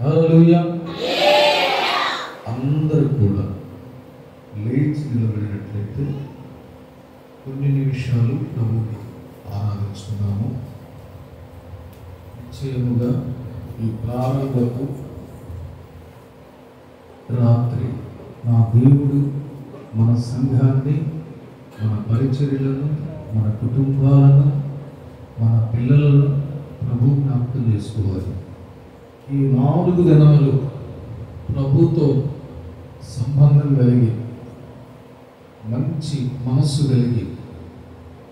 హల్లెలూయా. అందరూ కూడా లేచి నిలబడినట్లయితే కొన్ని నిమిషాలు ప్రభువుని ఆరాధించుకున్నాము. నిశ్చయముగా ఈ ప్రారంభపు రాత్రి నా దేవుడు మన సంఘాన్ని, మన పరిచర్యలను, మన కుటుంబాలను, మన పిల్లలను ప్రభు జ్ఞాపకం చేసుకోవాలి. ఈ 4 దినాలు ప్రభుతో సంబంధం కలిగి, మంచి మనస్సు కలిగి,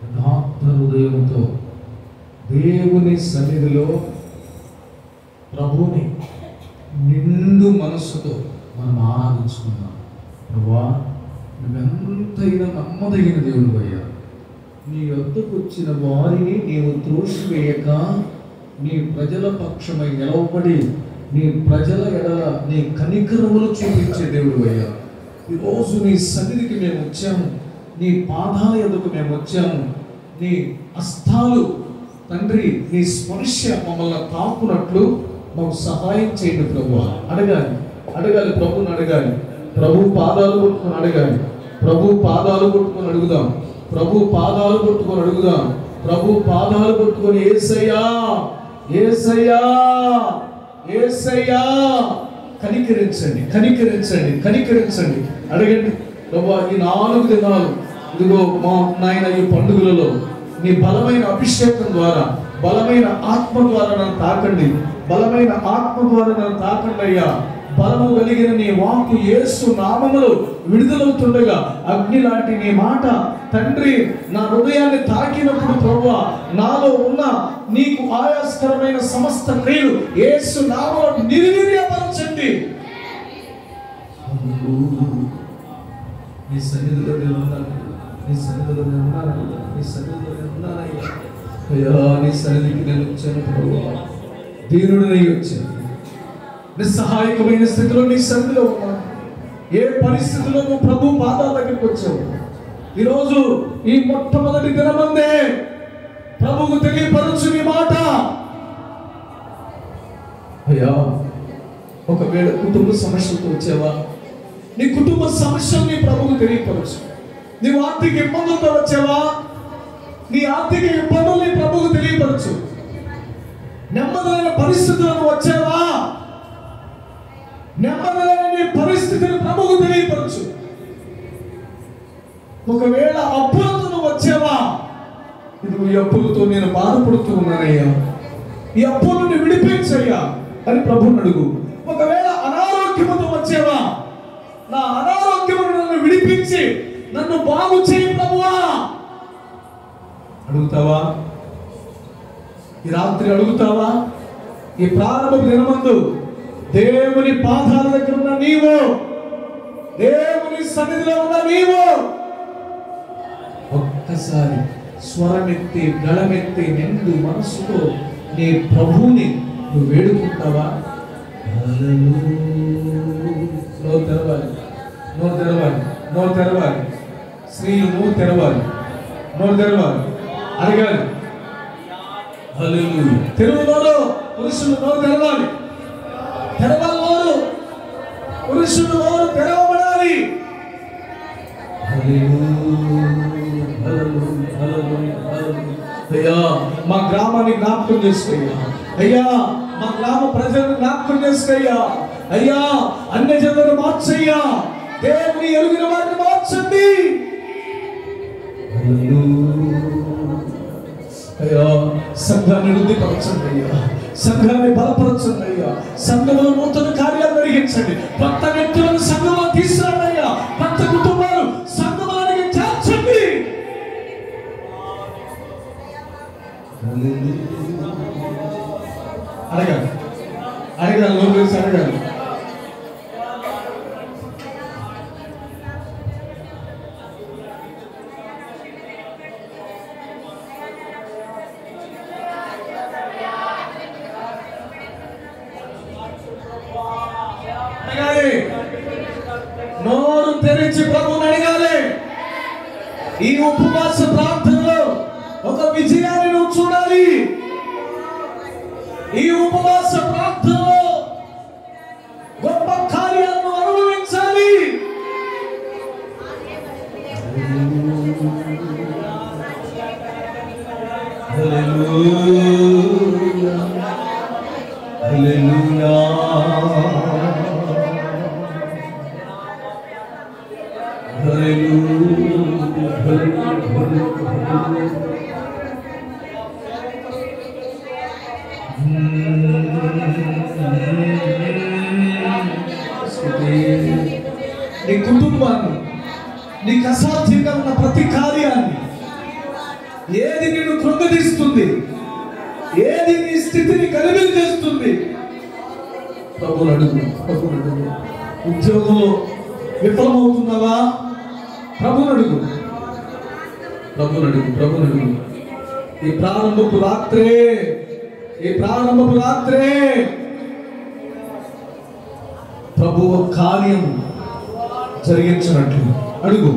యథార్థ హృదయంతో దేవుని సన్నిధిలో ప్రభుని నిండు మనస్సుతో మనం ఆరాధించుకున్నాం. ప్రభువా, నువ్వెంతైనా నమ్మదగిన దేవుడు అయ్యా. నీ వద్దకు వచ్చిన వారిని నీవు త్రోసివేయక, నీ ప్రజల పక్షమై నిలవబడి, నీ ప్రజల ఎడల నీ కనికరములు చూపించే దేవుడు అయ్యా. ఈరోజు నీ సన్నిధికి మేము వచ్చాము, నీ పాదాల ఎదుకు మేము వచ్చాము. నీ హస్తాలు తండ్రి, నీ స్పర్శ మమ్మల్ని తాకునట్లు మాకు సహాయం చేయండి ప్రభువా. అడగాలి ప్రభుని అడగాలి. ప్రభు పాదాలు పట్టుకొని అడగాలి. ప్రభు పాదాలు పట్టుకొని అడుగుదాం. ప్రభు పాదాలు పట్టుకొని అడుగుదాం. ప్రభు పాదాలు పట్టుకొని యేసయ్యా, యేసయ్యా, యేసయ్యా, కనికరించండి, కనికరించండి, కనికరించండి. అడగండి ప్రభువా, ఈ 4 దినాలు ఇదిగో మా నాయన ఈ పండుగలలో నీ బలమైన అభిషేకం ద్వారా, బలమైన ఆత్మ ద్వారా నన్ను తాకండి. బలమైన ఆత్మ ద్వారా నన్ను తాకండి అయ్యా. బలము కలిగిన నీ వాక్కు యేసు నామములో విడుదలవుతుండగా అగ్ని లాంటి నీ మాట తండ్రి నా హృదయాన్ని తాకినప్పుడు ప్రభువా, నాలో ఉన్న నీకు ఆయాస్కరమైన సమస్త క్రియలు యేసు నామములో నిర్వీర్యపరచండి. నీ సన్నిధిలో నేను ఉన్నాను, నీ సన్నిధిలో నేను ఉన్నాను, నీ సన్నిధిలో నేను ఉన్నానయ్యా. అయ్యా, నీ సన్నిధికి నేను వచ్చాను ప్రభువా, దీనుడినై వచ్చాను. నిస్సహాయకమైన స్థితిలో నీ సన్నిధిలో ఉన్నాను. ఏ పరిస్థితిలో నువ్వు ప్రభు పాదాల దగ్గరికి వచ్చావు. ఈరోజు ఈ మొట్టమొదటి దినమందే ప్రభువుకు తెలియపరచు నీ మాట. అయ్యా, ఒకవేళ కుటుంబ సమస్యలతో వచ్చావా, నీ కుటుంబ సమస్యలు నీ ప్రభువుకు తెలియపరచు. నీవు ఆర్థిక ఇబ్బందులతో వచ్చావా, నీ ఆర్థిక ఇబ్బందులు నీ ప్రభువుకు తెలియపరచు. నెమ్మదైన పరిస్థితులను వచ్చావా, నెమ్మదైన నీ పరిస్థితిని ప్రభువుకు తెలియపరచు. ఒకవేళ అప్పులతో నువ్వు వచ్చావా, ఇది ఈ అప్పులతో నేను బాధపడుతూ ఉన్నానయ్యా, ఈ అప్పుల నుండి విడిపించయ్యా అని ప్రభువుని అడుగు. ఒకవేళ అనారోగ్యముతో వచ్చావా, నా అనారోగ్యము నన్ను విడిపించి నన్ను బాగు చేయి ప్రభువా అడుగుతావా? ఈ రాత్రి అడుగుతావా? ఈ ప్రారంభ దినమందు దేవుని పాదాల దగ్గర ఉన్న నీవు, దేవుని సన్నిధిలో ఉన్న నీవు ఒక్కసారి స్వరమెత్తి గళమెత్తి నిండు మనసుతో నీ ప్రభువుని నువ్వు వేడుకుంటావా? నోరు తెరవాలి, నోరు తెరవాలి, నోరు తెరవాలి. స్త్రీలు నోరు తెరవాలి, నోరు తెరవాలి, అడగాలి. హల్లెలూయా. తెరువులోను పురుషులు నోరు తెరవాలి, తెరవాలి నోరు, పురుషులు నోరు తెరవబడాలి. అయ్యా, మా గ్రామాన్ని జ్ఞాపకం చేసుకోయ్యా. అయ్యా, మా గ్రామ ప్రజలను జ్ఞాపకం చేసుకోయ్యా. అయ్యా, అన్ని జనులను మార్చయ్యా. దేవుని ఎరుగిన వారిని మార్చండి. అయ్యా, సంఘాన్ని వృద్ధిపరచండి అయ్యా, సంఘాన్ని బలపరచండి అయ్యా. సంఘంలో నూతన కార్యాలు జరిగించండి. కొత్త వ్యక్తులను సంఘంలో తీసుకురండి అయ్యా. కొత్త కుటుంబాలు సంఘంలోనికి చేర్చండి. అడగాలి, అడగాలి, లోపల అడగాలి. నోరు తెరిచి ప్రభువుని అడగాలి. ఈ ఉపవాస ప్రార్థనలో ఒక విజయాన్ని నువ్వు చూడాలి. ఈ ఉపవాస ప్రార్థనలో హల్లెలూయా హల్లెలూయా నీ కుటుంబాన్ని, నీకు అసాధ్యంగా ఉన్న ప్రతి కార్యాన్ని, ఏది నిన్ను కృంగదీస్తుంది, ఏది నీ స్థితిని గలిబిలి చేస్తుంది, ప్రభువుని అడుగు. ఉద్యోగంలో విఫలమవుతున్నావా? ప్రభువుని అడుగు. ఈ ప్రారంభపు రాత్రే ప్రభువు కార్యం జరిగించినట్లు అడుగు.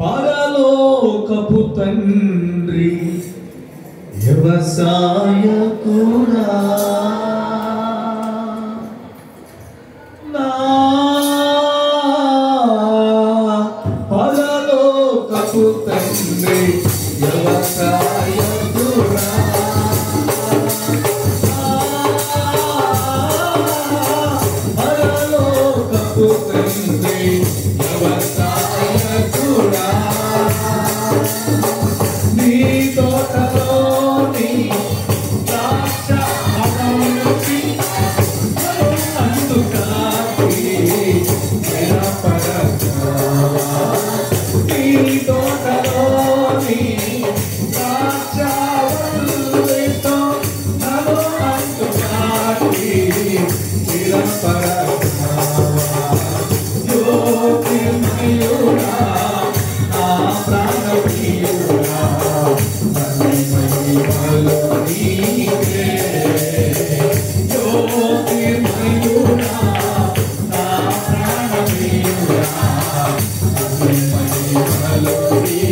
పరలోకపు తండ్రి వ్యవసాయకుడా, నా పరలోకపు తండ్రి వ్యవసాయకుడా, పరలోకపు తండ్రి వ్యవసాయకుడా, నీ తోటలోని ద్రాక్ష ఫలములకి అందుకాకి నిరపరచావా, నీ తోటలోని ద్రాక్ష ఫలములతో నన్ను అందుకాకి నిరపరచావా, జ్యోతిర్మయుడా నా ప్రాణప్రియుడా, మహిమలో నీవే, జ్యోతిర్మయుడా నా ప్రాణప్రియుడా, మహిమలో నీవే,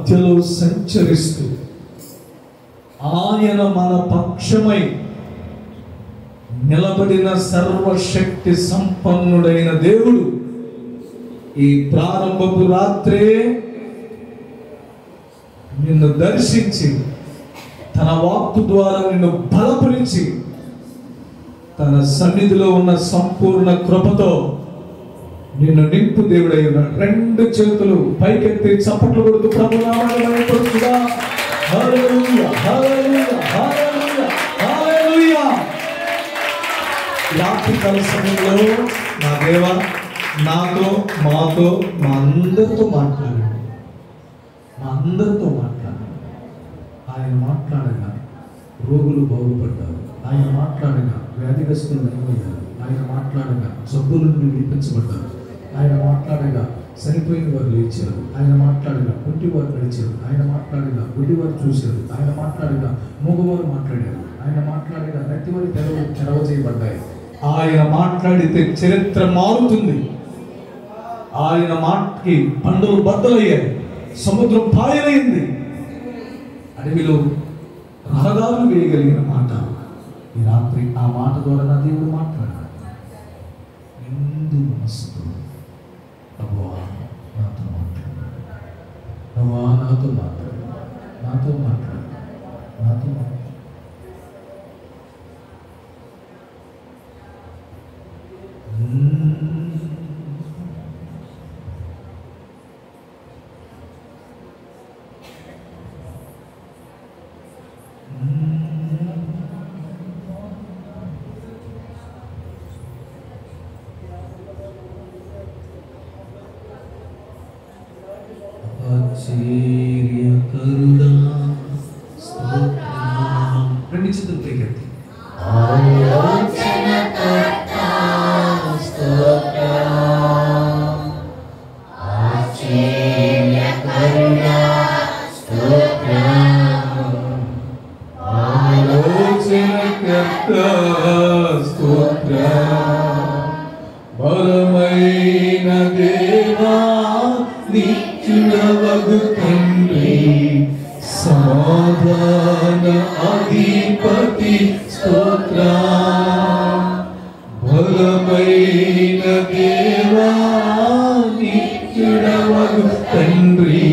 మధ్యలో సంచరిస్తూ ఆయన మన పక్షమై నిలబడిన సర్వశక్తి సంపన్నుడైన దేవుడు ఈ ప్రారంభపు రాత్రే నిన్ను దర్శించి తన వాక్కు ద్వారా నిన్ను బలపరిచి తన సన్నిధిలో ఉన్న సంపూర్ణ కృపతో నిన్ను నింపు దేవుడై ఉన్నాడు. రెండు చేతులు పైకెత్తి చప్పట్లు కొడుతూ ప్రభునామాన్ని మహిమపరచుగా. హల్లెలూయా, హల్లెలూయా, హల్లెలూయా, హల్లెలూయా. రాత్రికాల సమయంలో నా దేవా నాతో, మాతో, మా అందరితో మాట్లాడండి. మా అందరితో మాట్లాడండి. ఆయన మాట్లాడగా రోగులు బాగుపడ్డారు. ఆయన మాట్లాడగా వ్యాధిగ్రస్తులు నయమయ్యారు. ఆయన మాట్లాడగా జబ్బుల నుండి విడిపించబడ్డారు. ఆయన మాట్లాడగా చనిపోయిన వారు లేచారు. ఆయన మాట్లాడగా కుంటివారు నడిచారు. ఆయన మాట్లాడగా గుడ్డివారు చూశారు. ఆయన మాట్లాడగా మూగవారు మాట్లాడారు. ఆయన మాట్లాడగా నట్టివారి తెరవ చేయబడ్డాయి. ఆయన మాట్లాడితే చరిత్ర మారుతుంది. ఆయన మాటకి పండులు బద్దలయ్యాయి. సముద్రం పాయలైంది. అడవిలో రహదారులు వేయగలిగిన మాట ఈ రాత్రి ఆ మాట ద్వారా నా దేవుడు మాట్లాడాడు. నిండు మనసుతో ప్రభువా నాతో మాట్లాడాడు. ప్రభువా నాతో మాట్లాడు, నాతో మాట్లాడు, నాతో మాట్లాడు. రెండు చేతులు పైకెత్తి బలమైన దేవా నిత్యుడవగు తండ్రి సమాధాన అధిపతి స్తోత్రం. బలమైన దేవా నిత్యుడవగు తండ్రి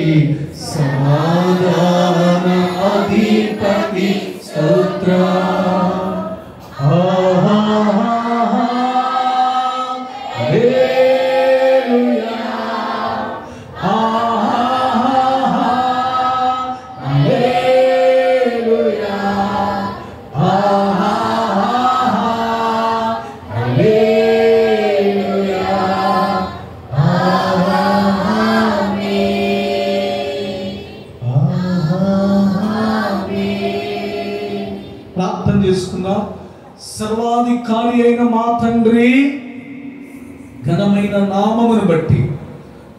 సమాధాన అధిపతి స్తోత్రం. ప్రార్థన చేసుకుందాం. సర్వాధికారి అయిన మా తండ్రి, ఘనమైన నామమును బట్టి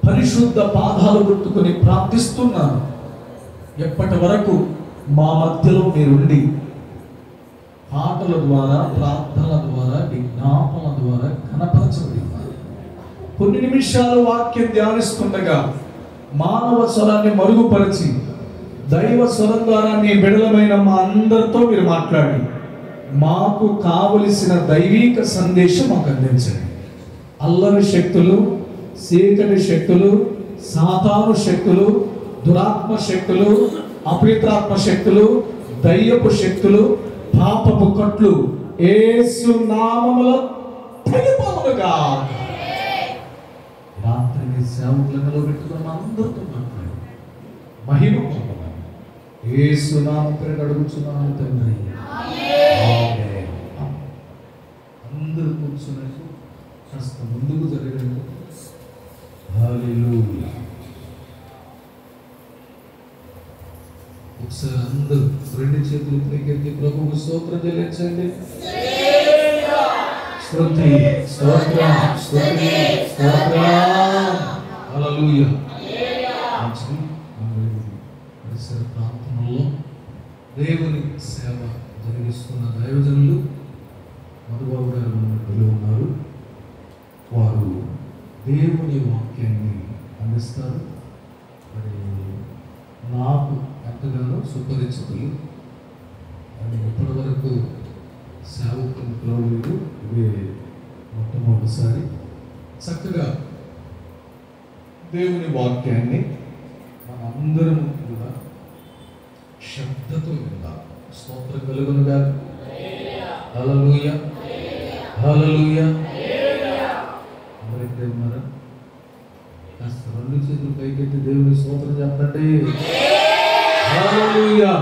పరిశుద్ధ పాదాలు పట్టుకుని ప్రార్థిస్తున్నాను. ఎప్పటి వరకు మా మధ్యలో మీరుండి పాటల ద్వారా, ప్రార్థనల ద్వారా, విజ్ఞాపనల ద్వారా ఘనపరచబడి కొన్ని నిమిషాలు వాక్యం ధ్యానిస్తుండగా మానవ స్వరాన్ని మరుగుపరిచి దైవ స్వరం ద్వారా నీ బిడలమైన మా అందరితో మీరు మాట్లాడి మాకు కావలసిన దైవిక సందేశం మాకు అందించండి. అల్లరి శక్తులు, చీకటి శక్తులు, సాతాను శక్తులు, దురాత్మ శక్తులు, అపవిత్రాత్మ శక్తులు, దయ్యపు శక్తులు, పాపపు కట్లు యేసు నామములో తెగిపోవునుగా. రాత్రి నీ సేవకులను పెట్టుకున్న అందరితో మాట్లాడి మహిమ పొందమని యేసు నామమున అడుగుచున్నాను తండ్రి. ఆమేన్. అందరూ కూర్చున్నట్టు కాస్త ముందుకు జరగండి. హల్లెలూయా. ఒకసారి అందరూ రెండు చేతులు పైకెత్తి ప్రభువుకు స్తోత్రం చెల్లించండి. స్తుతి, స్తోత్రం, స్తుతి, స్తోత్రం. హల్లెలూయా. పరిసర ప్రాంతంలో దేవుని సేవ జరిగిస్తున్న దైవజనులు మధుబాబు గారు ఉన్నట్టుగా ఉన్నారు. వారు దేవుని వాక్యాన్ని అందిస్తారు. మరి నాకు ఎంతగానో సుపరిచితులు. అది ఇప్పటి వరకు సేవకుని క్రౌడులు ఇవి మొట్టమొదటిసారి చక్కగా దేవుని వాక్యాన్ని మనందరం కూడా శబ్దతో విందాం. స్తోత్రం కలుగునుగా. హల్లెలూయా, హల్లెలూయా. ఎవరైతే ఉన్నారా కాస్త రెండు చేతులు పైకెత్తి దేవుని స్తోత్రం చెప్పండి. హల్లెలూయా.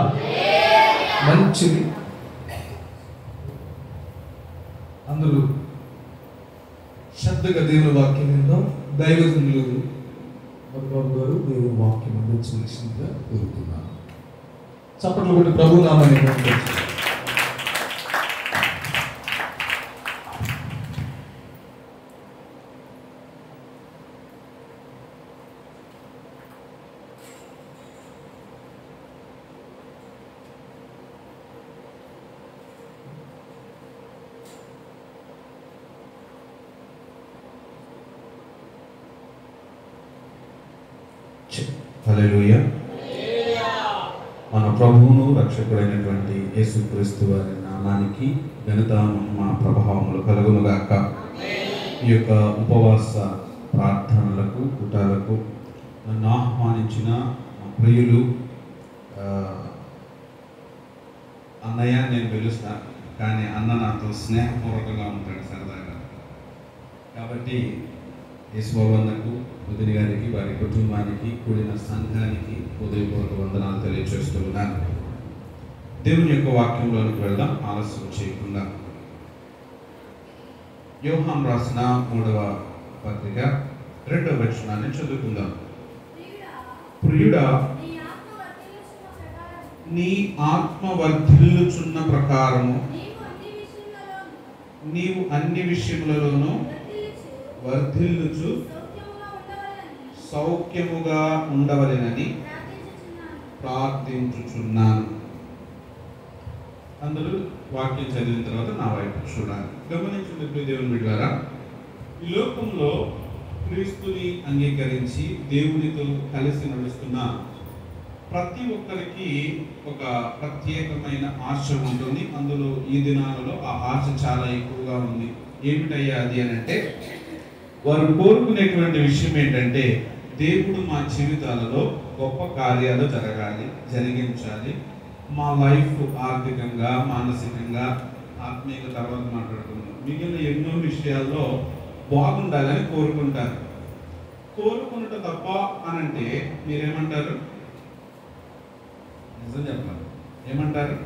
మంచిది. అందరూ శ్రద్ధగా దేవుని వాక్యం విందాం. దైవజనులు మధుబాబు గారు దేవుని వాక్యం అందించవలసిందిగా కోరుతున్నాను. చప్పట్లు కొట్టి ప్రభు నామాన్ని పొందవచ్చు. హల్లెలూయా. మన ప్రభువును రక్షకుడైనటువంటి యేసుక్రీస్తు వారి నామానికి ఘనత మహిమ ప్రభావములు కలుగునుగాక. ఈ యొక్క ఉపవాస ప్రార్థనలకు కూటాలకు నన్ను ఆహ్వానించిన మా ప్రియులు అన్నయ్య నేను పిలుస్తాను, కానీ అన్న నాతో స్నేహపూర్వకంగా ఉంటాడు సరదాగా. కాబట్టి యేసుబాబన్నకు, వదిన గారికి, వారి కుటుంబానికి, కూడిన సంఘానికి హృదయపూర్వక వందనాలు తెలియజేస్తున్నాను. దేవుని యొక్క వాక్యంలోనికి వెళ్దాం ఆలస్యం చేయకుండా. యోహాను రాసిన 3వ పత్రిక 2వ వచనాన్ని చదువుకుందాం. ప్రియుడా, నీ ఆత్మ వర్ధిల్లుచున్న ప్రకారము నీవు అన్ని విషయములలోనూ వర్ధిల్లుచు సౌఖ్యముగా ఉండవలెనని ప్రార్థించుచున్నాను. అందరూ వాక్యం చదివిన తర్వాత నా వైపు చూడాలి. గమనించిన దేవుని బిడ్డలారా, ఈ లోకంలో క్రీస్తుని అంగీకరించి దేవునితో కలిసి నడుస్తున్న ప్రతి ఒక్కరికి ఒక ప్రత్యేకమైన ఆశ ఉంటుంది. అందులో ఈ దినాలలో ఆ ఆశ చాలా ఎక్కువగా ఉంది. ఏమిటయ్యా అది అని అంటే, వారు కోరుకునేటువంటి విషయం ఏంటంటే, దేవుడు మా జీవితాలలో గొప్ప కార్యాలు జరిగించాలి. మా లైఫ్ ఆర్థికంగా, మానసికంగా, ఆత్మీయంగా తర్వాత మాట్లాడుకుందాం, మిగిలిన ఎన్నో విషయాల్లో బాగుండాలని కోరుకుంటారు. కోరుకున్నట తప్ప అనంటే మీరేమంటారు? నిజం చెప్పాలి, ఏమంటారు?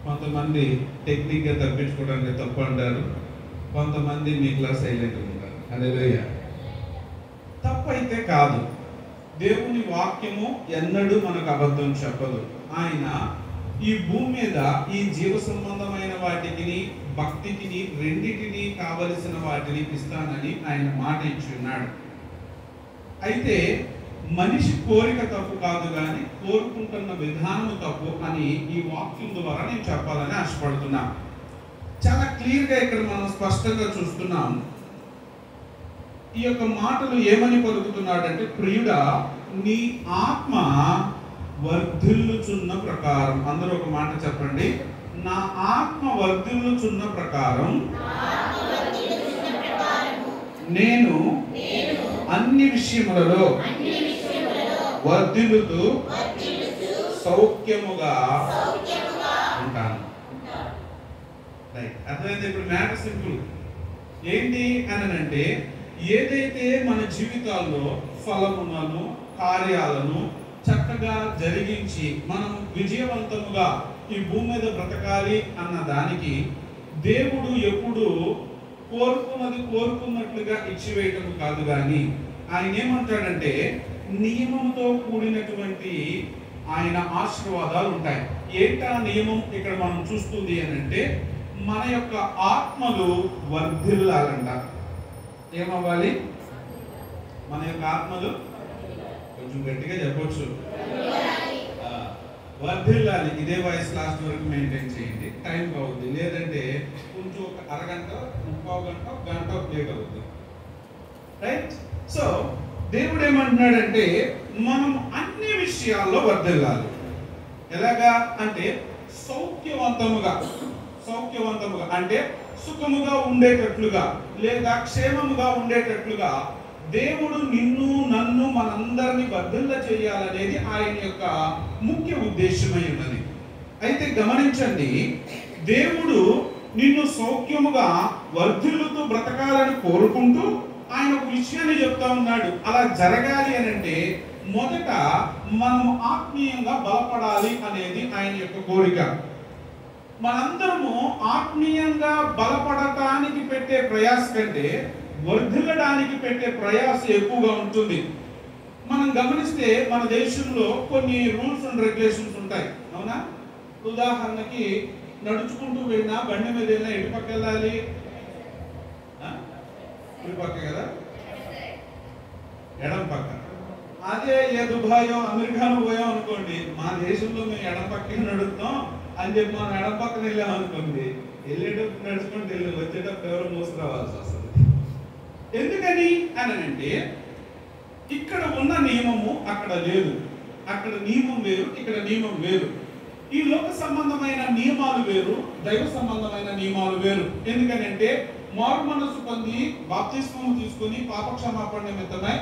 కొంతమంది టెక్నిక్గా తప్పించుకోవడానికి తప్పు అంటారు, కొంతమంది మీ క్లాస్ సైలెంట్ ఉంటారు. హల్లెలూయా. తప్పు అయితే కాదు. దేవుని వాక్యము ఎన్నడూ మనకు అబద్ధం చెప్పదు. ఆయన ఈ భూమి మీద ఈ జీవ సంబంధమైన వాటికి, భక్తికి, రెండిటిని కావలసిన వాటిని ఇస్తానని ఆయన మాట ఇచ్చి ఉన్నాడు. అయితే మనిషి కోరిక తప్పు కాదు, కానీ కోరుకుంటున్న విధానం తప్పు అని ఈ వాక్యం ద్వారా నేను చెప్పాలని ఆశపడుతున్నా. చాలా క్లియర్గా ఇక్కడ మనం స్పష్టంగా చూస్తున్నాం. ఈ యొక్క మాటలు ఏమని పలుకుతున్నాడంటే, ప్రియుడా, నీ ఆత్మ వర్ధిల్లుచున్న ప్రకారం. అందరూ ఒక మాట చెప్పండి. నా ఆత్మ వర్ధిల్లుచున్న ప్రకారం నేను అన్ని విషయములలో వర్ధిల్లుతూ సౌఖ్యముగా ఉంటాను. రైట్, అర్థమైంది. ఇప్పుడు మ్యాటర్ సింపుల్. ఏంటి అని అంటే, ఏదైతే మన జీవితాల్లో ఫలములను, కార్యాలను చక్కగా జరిగించి మనం విజయవంతముగా ఈ భూమి మీద బ్రతకాలి అన్న దానికి దేవుడు ఎప్పుడు కోరుకున్నట్లుగా ఇచ్చివేయటం కాదు, కానీ ఆయన ఏమంటాడంటే, నియమంతో కూడినటువంటి ఆయన ఆశీర్వాదాలు ఉంటాయి. ఏంటా నియమం ఇక్కడ మనం చూస్తుంది అని అంటే, మన యొక్క ఆత్మలు వర్ధిల్లాలంట. ఏమవ్వాలి? మన యొక్క ఆత్మలు కొంచెం గట్టిగా చెప్పొచ్చు, వర్ధిల్లాలి. ఇదే వాయిస్ లాస్ట్ వరకు మెయింటైన్ చేయండి. టైం అవుద్ది, లేదంటే కొంచెం ఒక అరగంట, 3/4 గంట, గంట లేట్ అవుద్ది. రైట్? సో దేవుడు ఏమంటున్నాడంటే మనం అన్ని విషయాల్లో వర్ధిల్లాలి. ఎలాగా అంటే సౌఖ్యవంతముగా అంటే సుఖముగా ఉండేటట్లుగా లేదా క్షేమముగా ఉండేటట్లుగా దేవుడు నిన్ను నన్ను మనందరినీ వర్ధిల్ల చేయాలనేది ఆయన యొక్క ముఖ్య ఉద్దేశమై ఉన్నది. అయితే గమనించండి, దేవుడు నిన్ను సౌఖ్యముగా వర్ధిల్లుతూ బ్రతకాలని కోరుకుంటూ ఆయన ఒక విషయాన్ని చెప్తా ఉన్నాడు. అలా జరగాలి అని అంటే మొదట మనం ఆత్మీయంగా బలపడాలి అనేది ఆయన యొక్క కోరిక. మనందరము ఆత్మీయంగా బలపడటానికి పెట్టే ప్రయాస కంటే వర్ధిల్లడానికి పెట్టే ప్రయాస ఎక్కువగా ఉంటుంది. మనం గమనిస్తే మన దేశంలో కొన్ని రూల్స్ అండ్ రెగ్యులేషన్స్ ఉంటాయి, అవునా? ఉదాహరణకి నడుచుకుంటూ వెళ్ళినా, బండి మీద వెళ్ళినా ఎటు పక్క వెళ్ళాలి? ఇటు పక్క కదా, ఎడం పక్క. అదే ఏ దుబాయో అమెరికాలో పోయాం అనుకోండి, మా దేశంలో మేము ఎడం పక్కనే నడుస్తాం అని చెప్పి మనం ఎడం పక్కన వెళ్ళాం అనుకోండి, వెళ్ళేటప్పుడు నడుచుకుంటూ వెళ్ళి వచ్చేటప్పుడు ఎవరో మోసుకురావాల్సి వస్తుంది. ఎందుకని అని అంటే ఇక్కడ ఉన్న నియమము అక్కడ లేదు. అక్కడ నియమం వేరు, ఇక్కడ నియమం వేరు. ఈ లోక సంబంధమైన నియమాలు వేరు, దైవ సంబంధమైన నియమాలు వేరు. ఎందుకనంటే మారు మనసు పొంది బాప్తిస్మము తీసుకుని పాపక్షమాపణ నిమిత్తమై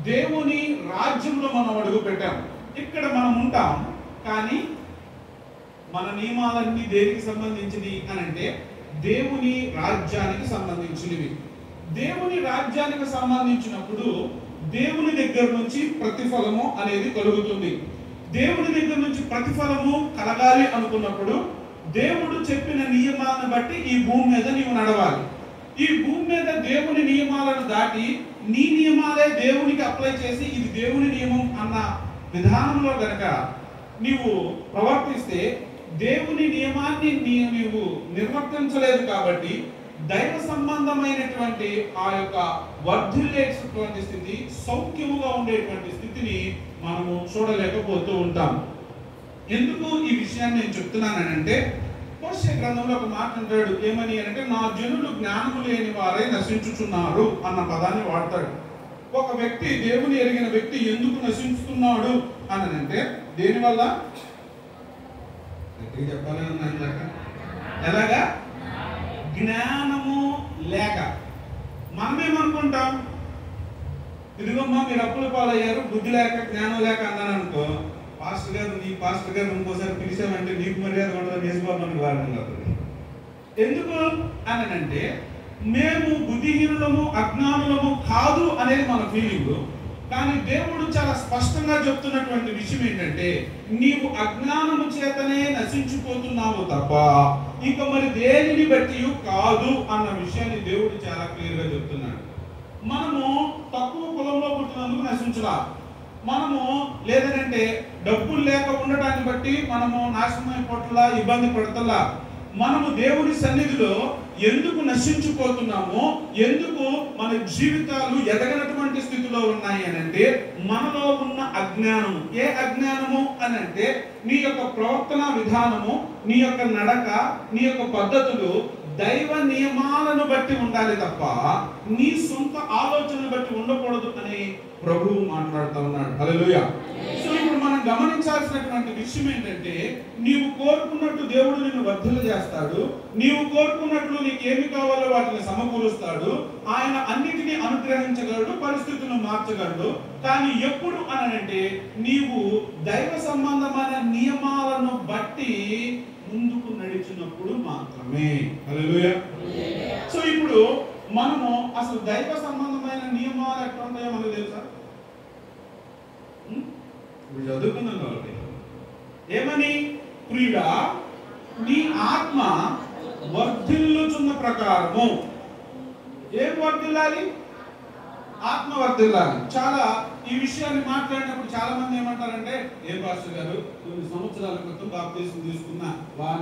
దేవుని రాజ్యంలో మనం అడుగు పెట్టాం. ఇక్కడ మనం ఉంటాం, కానీ మన నియమాలన్నీ దేనికి సంబంధించినవి అని అంటే దేవుని రాజ్యానికి సంబంధించినవి. దేవుని రాజ్యానికి సంబంధించినప్పుడు దేవుని దగ్గర నుంచి ప్రతిఫలము అనేది కలుగుతుంది. దేవుని దగ్గర నుంచి ప్రతిఫలము కలగాలి అనుకున్నప్పుడు దేవుడు చెప్పిన నియమాలను బట్టి ఈ భూమి మీద నీవు నడవాలి. ఈ భూమి మీద దేవుని నియమాలను దాటి నీ నియమాలే దేవునికి అప్లై చేసి ఇది దేవుని నియమం అన్న విధానంలో గనక నీవు ప్రవర్తిస్తే దేవుని నియమాన్ని నీవు నిర్వర్తించలేదు. కాబట్టి దైవ సంబంధమైనటువంటి ఆ యొక్క వర్ధిల్లేటువంటి స్థితి, సౌఖ్యముగా ఉండేటువంటి స్థితిని మనము చూడలేకపోతూ ఉంటాం. ఎందుకు ఈ విషయాన్ని నేను చెప్తున్నానంటే హోషేయ గ్రంథంలో ఒక మాట అంటాడు. ఏమని అంటే నా జనులు జ్ఞానము లేని వారై నశించుచున్నారు అన్న పదాన్ని వాడతాడు. ఒక వ్యక్తి, దేవుని ఎరిగిన వ్యక్తి ఎందుకు నశించుతున్నాడు అని అంటే దేనివల్ల చెప్పాలని ఎలాగా? జ్ఞానము లేక. మనమేమనుకుంటాం, ఇదిగమ్మా మీరు అప్పుల పాలయ్యారు, బుద్ధి లేక జ్ఞానం లేక అన్నాను అనుకో, పాస్టర్ గారు ఇంకోసారి పిలిచామంటే నీకు మర్యాద ఉండదు, వేసుకోమని వారిని అవుతుంది. ఎందుకు అని అంటే మేము బుద్ధిహీనులము అజ్ఞానులము కాదు అనేది మన ఫీలింగ్. కానీ దేవుడు చాలా స్పష్టంగా చెప్తున్నటువంటి విషయం ఏంటంటే నీవు అజ్ఞానము చేతనే నశించిపోతున్నావు తప్ప ఇక మరి దేనిని బట్టి కాదు అన్న విషయాన్ని దేవుడు చాలా క్లియర్ గా చెప్తున్నాడు. మనము తక్కువ కులంలో పుట్టినందుకు నశించలా, మనము లేదంటే డబ్బులు లేక ఉండటాన్ని బట్టి మనము నాశనమైపోట్లా, ఇబ్బంది పడతలా. మనము దేవుని సన్నిధిలో ఎందుకు నశించిపోతున్నామో, ఎందుకు మన జీవితాలు ఎదగనటువంటి స్థితిలో ఉన్నాయి అని అంటే మనలో ఉన్న అజ్ఞానము. ఏ అజ్ఞానము అని అంటే నీ యొక్క ప్రవర్తన విధానము, నీ యొక్క నడక, నీ యొక్క పద్ధతులు దైవ నియమాలను బట్టి ఉండాలి తప్ప నీ సొంత ఆలోచనను బట్టి ఉండకూడదు అని ప్రభువు మాట్లాడుతూ ఉన్నాడు. హల్లెలూయా. సో ఇప్పుడు మనం గమనించాల్సినటువంటి విషయం ఏంటంటే నీవు కోరుకున్నట్టు దేవుడు నిన్ను వర్ధిల్ల చేస్తాడు. నీవు కోరుకున్నట్లు నీకు ఏమి కావాలో వాటిని సమకూరుస్తాడు. ఆయన అన్నిటినీ అనుగ్రహించగలడు, పరిస్థితులను మార్చగలడు. కానీ ఎప్పుడు అనంటే నీవు దైవ సంబంధమైన నియమాలను బట్టి ముందుకు నడిచినప్పుడు మాత్రమే. హల్లెలూయా. సో ఇప్పుడు మనము అసలు దైవ సంబంధమైన నియమాలు ఎట్లా ఉంటాయో మనకు తెలుసా? ఇప్పుడు చదువుకున్నాం కాబట్టి ఏమని, ప్రియుడా నీ ఆత్మ వర్ధిల్లుచున్న ప్రకారము. ఏం వర్ధిల్లాలి? ఆత్మ వర్ధిల్లాలి. చాలా ఈ విషయాన్ని మాట్లాడినప్పుడు చాలా మంది ఏమంటారంటే, ఏ పాస్టర్ గారు కొన్ని సంవత్సరాల క్రితం బాప్తిసం తీసుకున్నా,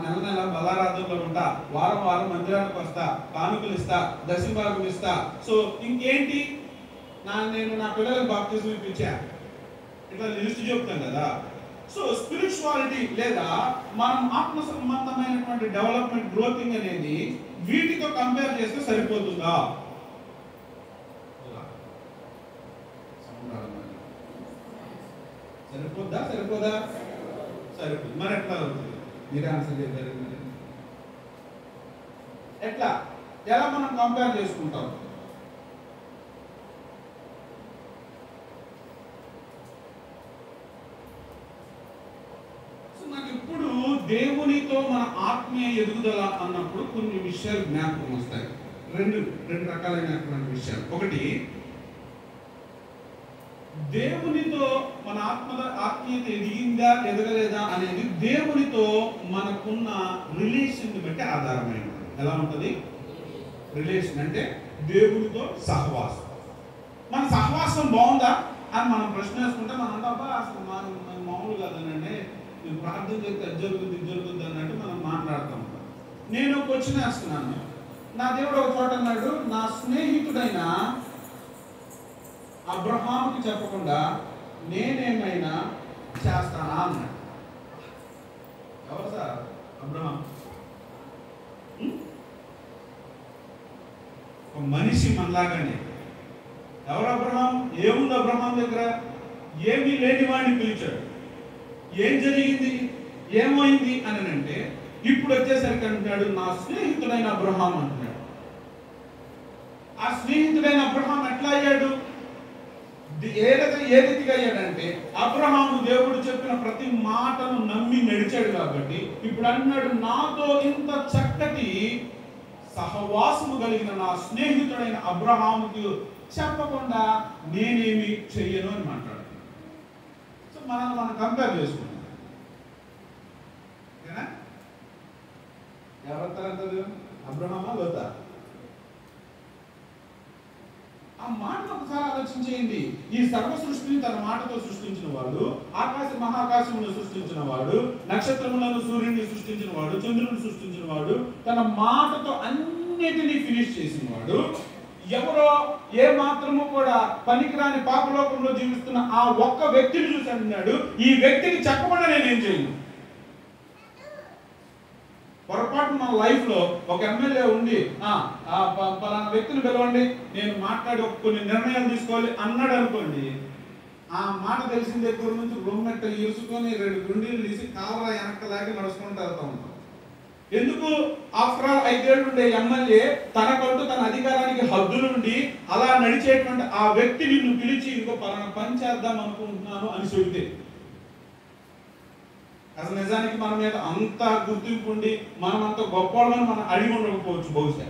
నెల నెల బలారాధనలో ఉంటా, వారం వారం మందిరానికి వస్తా, కానుకలు ఇస్తా, దశభాగం ఇస్తా, సో ఇంకేంటి నేను నా పిల్లలకు బాప్తిసం ఇప్పించా, ఇట్లా లిస్ట్ చెప్తాను కదా. సో స్పిరిచువాలిటీ లేదా మనం ఆత్మ సంబంధమైనటువంటి డెవలప్మెంట్, గ్రోతింగ్ అనేది వీటితో కంపేర్ చేస్తే సరిపోతుందా? సరిపోద్దా? సరిపోదా? సరిపోదు. మరి ఎట్లా అవుతుంది? మీరే ఆన్సర్ చెప్పారు. ఎట్లా, ఎలా మనం కంపేర్ చేసుకుంటాం? నాకు ఇప్పుడు దేవునితో మన ఆత్మీయ ఎదుగుదల అన్నప్పుడు కొన్ని విషయాలు జ్ఞాపకం వస్తాయి. రెండు రకాలైనటువంటి విషయాలు. ఒకటి, దేవునితో మన ఆత్మీయత ఎదిగిందా ఎదగలేదా అనేది దేవునితో మనకున్న రిలేషన్ బట్టి ఆధారమైనది. ఎలా ఉంటుంది రిలేషన్ అంటే? దేవునితో సహవాసం. మన సహవాసం బాగుందా అని మనం ప్రశ్న వేసుకుంటే మనం అంతా అసలు మామూలు కాదనండి, నేను ప్రార్థన చేస్తే అది జరుగుతుంది అన్నట్టు మనం మాట్లాడుతూ ఉంటాం. నేను క్వశ్చన్ వేస్తున్నాను. నా దేవుడు ఒక చోట అన్నాడు, నా స్నేహితుడైన అబ్రహాముకి చెప్పకుండా నేనేమైనా చేస్తానా అన్నాడు. ఎవరు సార్? అబ్రహాం. ఒక మనిషి మనలాగానే. ఎవరు అబ్రహాం? ఏముంది అబ్రహాం దగ్గర? ఏమీ లేని వాడిని పిలిచాడు. ఏం జరిగింది, ఏమైంది అని అంటే ఇప్పుడు వచ్చేసరికి అంటున్నాడు, నా స్నేహితుడైన అబ్రహాం అంటున్నాడు. ఆ స్నేహితుడైన అబ్రహాం ఎట్లా అయ్యాడు? ఏ రీతిగా అయ్యాడంటే, అబ్రహాము దేవుడు చెప్పిన ప్రతి మాటను నమ్మి నడిచాడు కాబట్టి ఇప్పుడు అన్నాడు, నాతో ఇంత చక్కటి సహవాసము కలిగిన నా స్నేహితుడైన అబ్రహాముకి చెప్పకుండా నేనేమి చెయ్యను అని మాట్లాడుతున్నాను. సో మనం కంపేర్ చేసుకుంటాం. ఎవరంటారు? అబ్రహామా లోతా? ఆ మాటను ఒకసారి ఆలోచించేయండి. ఈ సర్వ సృష్టిని తన మాటతో సృష్టించిన వాడు, మహాకాశమును సృష్టించిన వాడు, నక్షత్రములను సూర్యుడిని సృష్టించిన వాడు, చంద్రుని సృష్టించిన వాడు, తన మాటతో అన్నిటినీ ఫినిష్ చేసిన వాడు, ఎవరో ఏ మాత్రము కూడా పనికిరాని పాపలోకంలో జీవిస్తున్న ఆ ఒక్క వ్యక్తిని చూసి అంటున్నాడు, ఈ వ్యక్తికి చెప్పకుండా నేనేం చేయను. పొరపాటు మన లైఫ్ లో ఒక ఎమ్మెల్యే ఉండి పలానా వ్యక్తిని పిలవండి, నేను మాట్లాడి కొన్ని నిర్ణయాలు తీసుకోవాలి అన్నాడు అనుకోండి, ఆ మాట తెలిసిన దగ్గర నుంచి రొమ్మెట్ట ఇరుసుకొని 2 గుండీలు తీసి కావరా వెనక్కలాగి నడుచుకుంటూ వెళ్తూ ఉంటాం. ఎందుకు? ఆఫ్టర్ ఆల్ 5 ఏళ్ళు ఉండే ఎమ్మెల్యే తనకంటూ తన అధికారానికి హద్దులుండి అలా నడిచేటువంటి ఆ వ్యక్తి నిన్ను పిలిచి ఇంకో పలానా పని చేద్దాం అనుకుంటున్నాను అని చెబితే, అసలు నిజానికి మన మీద అంత గుర్తింపు ఉండి మనం అంత గొప్పవాళ్ళని మనం అడిగి ఉండకపోవచ్చు బహుశా.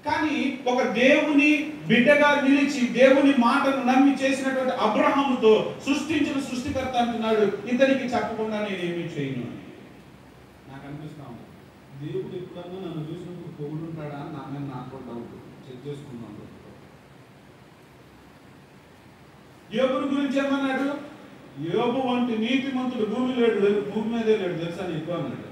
కానీ ఒక దేవుని బిడ్డగా నిలిచి దేవుని మాటను నమ్మి చేసినటువంటి అబ్రహాముతో సృష్టించిన సృష్టికర్త అంటున్నాడు, ఇతనికి చెప్పకుండా నేనేమీ చేయను. నాకు అనిపిస్తాను, దేవుడు ఎప్పుడన్నా నన్ను చూసినప్పుడు పొగుడుంటాడా అని నా మీద నాకు డౌట్. చెక్ చేసుకున్నాను. యోబుని గురించి ఏమన్నాడు? యోబు వంటి నీతిమంతుడు భూమి మీదే లేడు తెలుసా నీకు అన్నాడు.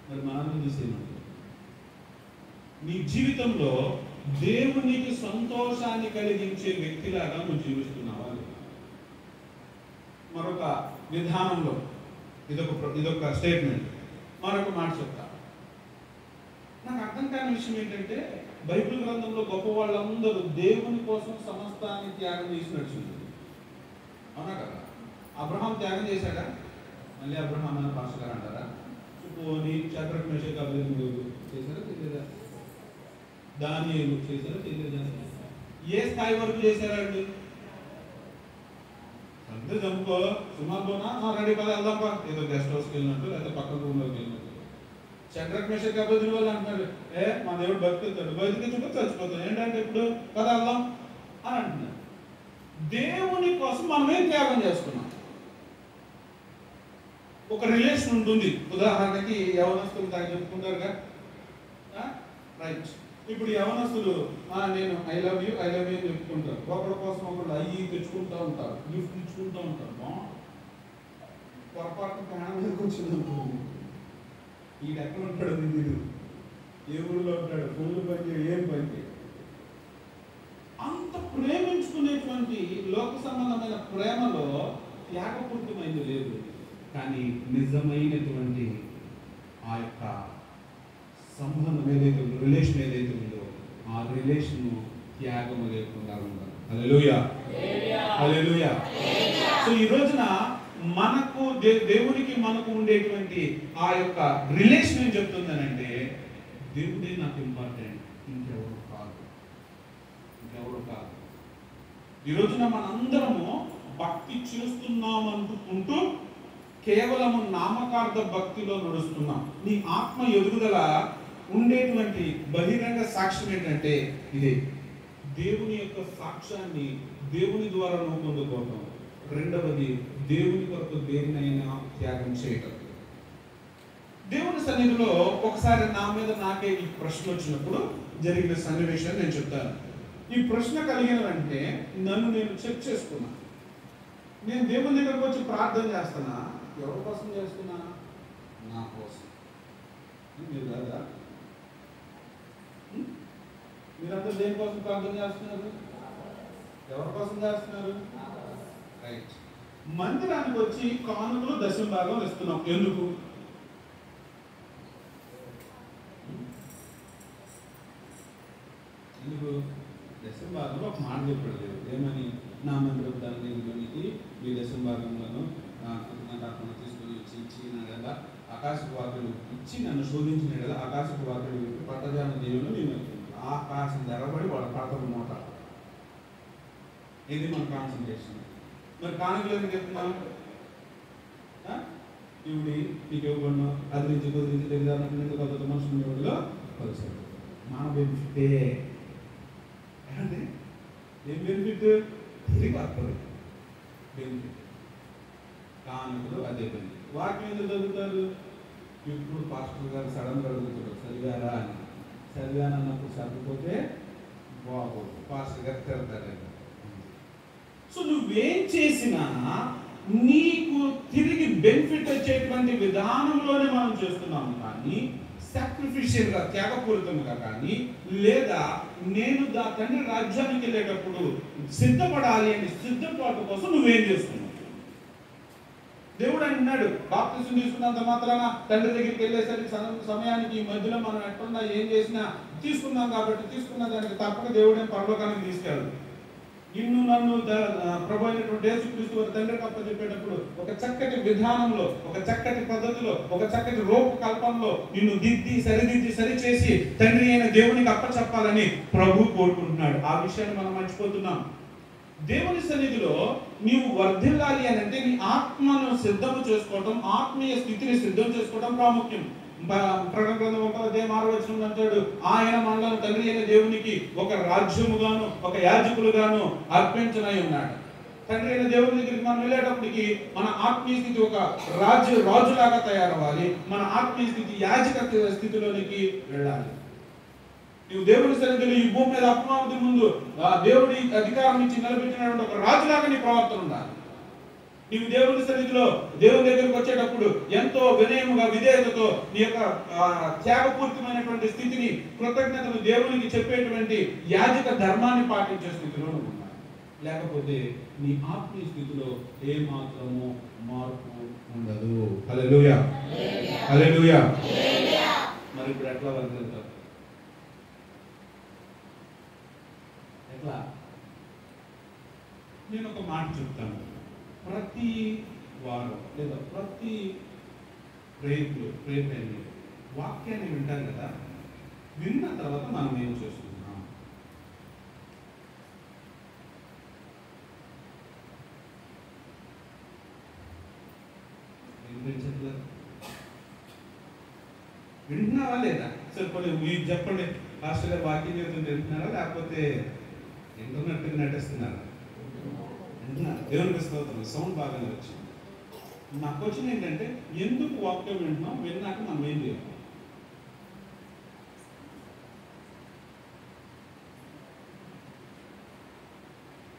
మరి మనం చూసేమండి, నీ జీవితంలో దేవునికి సంతోషాన్ని కలిగించే వ్యక్తిలాగా నువ్వు జీవిస్తున్నావా? మరొక విధానంలో ఇదొక స్టేట్మెంట్. మరొక మాట చెప్తా. నాకు అర్థం కాని విషయం ఏంటంటే, బైబిల్ గ్రంథంలో గొప్ప వాళ్ళందరూ దేవుని కోసం సమస్తాన్ని త్యాగం చేసి నడిచింది. అవునా కదా? అబ్రహాం త్యాగం చేశాడా? మళ్ళీ అబ్రహాం అన్న పాస్టర్ గారు అంటారా? పోనీ షద్రక్ మేషక్ అబేద్నెగో చేశారా చేయలేదా? దానియేలు చేశారా చేయలేదా? ఏ స్థాయి వరకు చేశారండి? అంతే చంపుకో సుమారునా రెడీ పద వెళ్దాంపా, ఏదో గెస్ట్ హౌస్కి వెళ్ళినట్టు లేదా పక్కన రూమ్లోకి వెళ్ళినట్టు. షద్రక్ మేషక్ అబేద్నెగో వాళ్ళు అంటున్నాడు, మా దేవుడు బతుకుతాడు, బతికి చుట్టూ చచ్చిపోతాడు, ఏంటంటే ఇప్పుడు పద వెళ్దాం అని అంటున్నాడు. దేవుని కోసం మనం ఏం త్యాగం చేసుకున్నాం? ఒక రిలేషన్ ఉంటుంది. ఉదాహరణకి యవనస్తులు తాగి చెప్పుకుంటారుగా, రైట్? ఇప్పుడు యవనస్తులు నేను ఐ లవ్ యూ అని చెప్పుకుంటారు. ఒకరి కోసం ఒకళ్ళు అయ్యి తెచ్చుకుంటూ ఉంటారు, గిఫ్ట్ ఇచ్చుకుంటూ ఉంటారు. పొరపాటు ప్రాణం మీదకి వచ్చినప్పుడు ఈడు ఎక్కడ ఉంటాడు, మీరు ఏ ఊళ్ళో ఉంటాడు, ఊళ్ళు పని ఏం పని. అంత ప్రేమించుకునేటువంటి లోక సంబంధమైన ప్రేమలో త్యాగపూర్తమైంది లేదు. కానీ నిజమైనటువంటి ఆ యొక్క సంబంధం ఏదైతే ఉందో, రిలేషన్ ఏదైతే ఉందో, ఆ ఆ రిలేషన్ త్యాగము లేకుండా ఉండాలి. హల్లెలూయా, హల్లెలూయా. సో ఈ రోజున మనకు దేవునికి మనకు ఉండేటువంటి ఆ యొక్క రిలేషన్ ఏం చెప్తుందనంటే, దేవుడే నాకు ఇంపార్టెంట్, ఇంకెవరు కాదు. ఈ రోజున మనందరము భక్తి చేస్తున్నామనుకుంటూ కేవలము నామకార్థ భక్తిలో నడుస్తున్నాం. నీ ఆత్మ ఎదుగుదల ఉండేటువంటి బహిరంగ సాక్ష్యం ఏంటంటే ఇదే, దేవుని యొక్క సాక్ష్యాన్ని దేవుని ద్వారా నువ్వు పొందుకోవటం. రెండవది, దేవుని కొరకు దేనినైనా త్యాగం చేయటం. దేవుని సన్నిధిలో ఒకసారి నా మీద నాకే ఈ ప్రశ్న వచ్చినప్పుడు జరిగిన సన్నివేశాన్ని నేను చెప్తాను. ఈ ప్రశ్న కలిగిన వెంటనే నన్ను నేను చెక్ చేసుకున్నా. నేను దేవుని దగ్గరకు వచ్చి ప్రార్థన చేస్తున్నా, ఎవరి కోసం చేస్తున్నా? నా కోసం. మీరు కదా, మీరంతా దేనికోసం ప్రార్థన చేస్తున్నారు? ఎవరి కోసం చేస్తున్నారు? రైట్. మందిరానికి వచ్చి కానుకలు దశమ భాగం ఇస్తున్నాం. ఎందుకు? దశమ భాగంలో ఒక మాట చెప్పాడు లేదు, ఏమని? నా మందిరం దానికి మీ దశమ భాగంలో తీసుకుని ఇచ్చి కదా ఆకాశపు వాకులు ఇచ్చి నన్ను శోధించిన కదా ఆకాశపు వాకులు పట్టజాన దేవుడు నేను ఆకాశం తెరబడి వాడు పడతాడు మూట. ఇది మన కాన్సన్ట్రేషన్. మరి కానుకలు ఎందుకు చెప్తున్నాం? ఇవి నీకు ఇవ్వబడినా అది నుంచి కుదిరించి తెలియదు కొత్త మనుషులు ఎవరిలో కలిసాడు. మన బెనిఫిటే అంటే ఏం బెనిఫిట్? తిరిగి వస్తుంది బెనిఫిట్. కానుకలు అదే బెనిఫిట్. వాక్యం ఎందుకు చదువుతారు? ఇప్పుడు పాస్టర్ గారు సడన్గా అడుగుతారు, చదివారా అని. చదివానన్నప్పుడు చదివిపోతే బాగోదు, పాస్టర్ గారు తిడతారు. సో నువ్వేం చేసినా నీకు తిరిగి బెనిఫిట్ వచ్చేటువంటి విధానంలోనే మనం చేస్తున్నాము. కానీ సాక్రిఫిషియల్గా, త్యాగపూరితంగా కానీ, లేదా నేను తండ్రి రాజ్యానికి వెళ్ళేటప్పుడు సిద్ధపడాలి అని సిద్ధపాటు కోసం నువ్వేం చేస్తున్నావు? దేవుడు అన్నాడు, బాప్తిసం తీసుకున్నంత మాత్రాన తండ్రి దగ్గరికి వెళ్ళేసరికి సమయానికి ఈ మధ్యలో మనం ఎక్కడున్నా ఏం చేసినా తీసుకున్నాం కాబట్టి తీసుకున్న దానికి తప్పక దేవుడే పరలోకానికి తీసుకెళ్ళడు. నిన్ను నన్ను ప్రభు అయినటువంటి యేసుక్రీస్తు వారి తండ్రికి అప్పచెప్పేటప్పుడు ఒక చక్కటి విధానంలో, ఒక చక్కటి పద్ధతిలో, ఒక చక్కటి రూపకల్పనలో నిన్ను సరిదిద్ది సరిచేసి తండ్రి అయిన దేవునికి అప్పచెప్పాలని ప్రభు కోరుకుంటున్నాడు. ఆ విషయాన్ని మనం మర్చిపోతున్నాం. దేవుని సన్నిధిలో నీవు వర్ధిల్లాలి అని అంటే నీ ఆత్మను సిద్ధము చేసుకోవటం, ఆత్మీయ స్థితిని సిద్ధం చేసుకోవడం ప్రాముఖ్యం. ప్రకటన గ్రంథం 1:6 అంటాడు, ఆయన మనలను తండ్రి అయిన దేవునికి ఒక రాజ్యముగాను ఒక యాజకులుగాను అర్పించనై ఉన్నాడు. తండ్రి అయిన దేవుని దగ్గరికి మనం వెళ్ళేటప్పటికి మన ఆత్మీయ స్థితి ఒక రాజులాగా తయారవ్వాలి. మన ఆత్మీయ స్థితి యాజక స్థితిలోనికి వెళ్ళాలి. నువ్వు దేవుని సన్నిధిలో ఈ భూమి మీద అపమానకు ముందు దేవుడి అధికారం ఇచ్చి నిలబెట్టినటువంటి ఒక రాజులాగా నీ ప్రవర్తన ఉండాలి. నీవు దేవుని సన్నిధిలో దేవుని దగ్గరికి వచ్చేటప్పుడు ఎంతో వినయముగా, విధేయతతో నీ యొక్క త్యాగపూరితమైనటువంటి స్థితిని, కృతజ్ఞతను దేవునికి చెప్పేటువంటి యాజక ధర్మాన్ని పాటించే స్థితిలో నువ్వు ఉండాలి. లేకపోతే నీ ఆత్మీయ స్థితిలో ఏ మాత్రము మార్పు ఉండదు. హల్లెలూయా, హల్లెలూయా. మరి ఇప్పుడు ఎట్లా వర్ధిల్లుతావు? ఎట్లా? నేను ఒక మాట చెప్తాను. ప్రతి వారం లేదా ప్రతి ప్రేయర్ టైంలో వాక్యాన్ని వింటాం కదా, విన్న తర్వాత మనం ఏం చేస్తున్నాం? వింటున్నావా లేదా? సరే మీరు చెప్పండి, పాస్టర్ గారు వాక్యం చెప్తుంటే వింటున్నారా లేకపోతే ఇంటర్నెట్ నటిస్తున్నారా? దేవునికి స్తోత్రం. సౌండ్ బాగానే వచ్చింది. నా క్వశ్చన్ ఏంటంటే, ఎందుకు వాక్యం వింటున్నాం? విన్నాక మనం ఏం చేయాలి?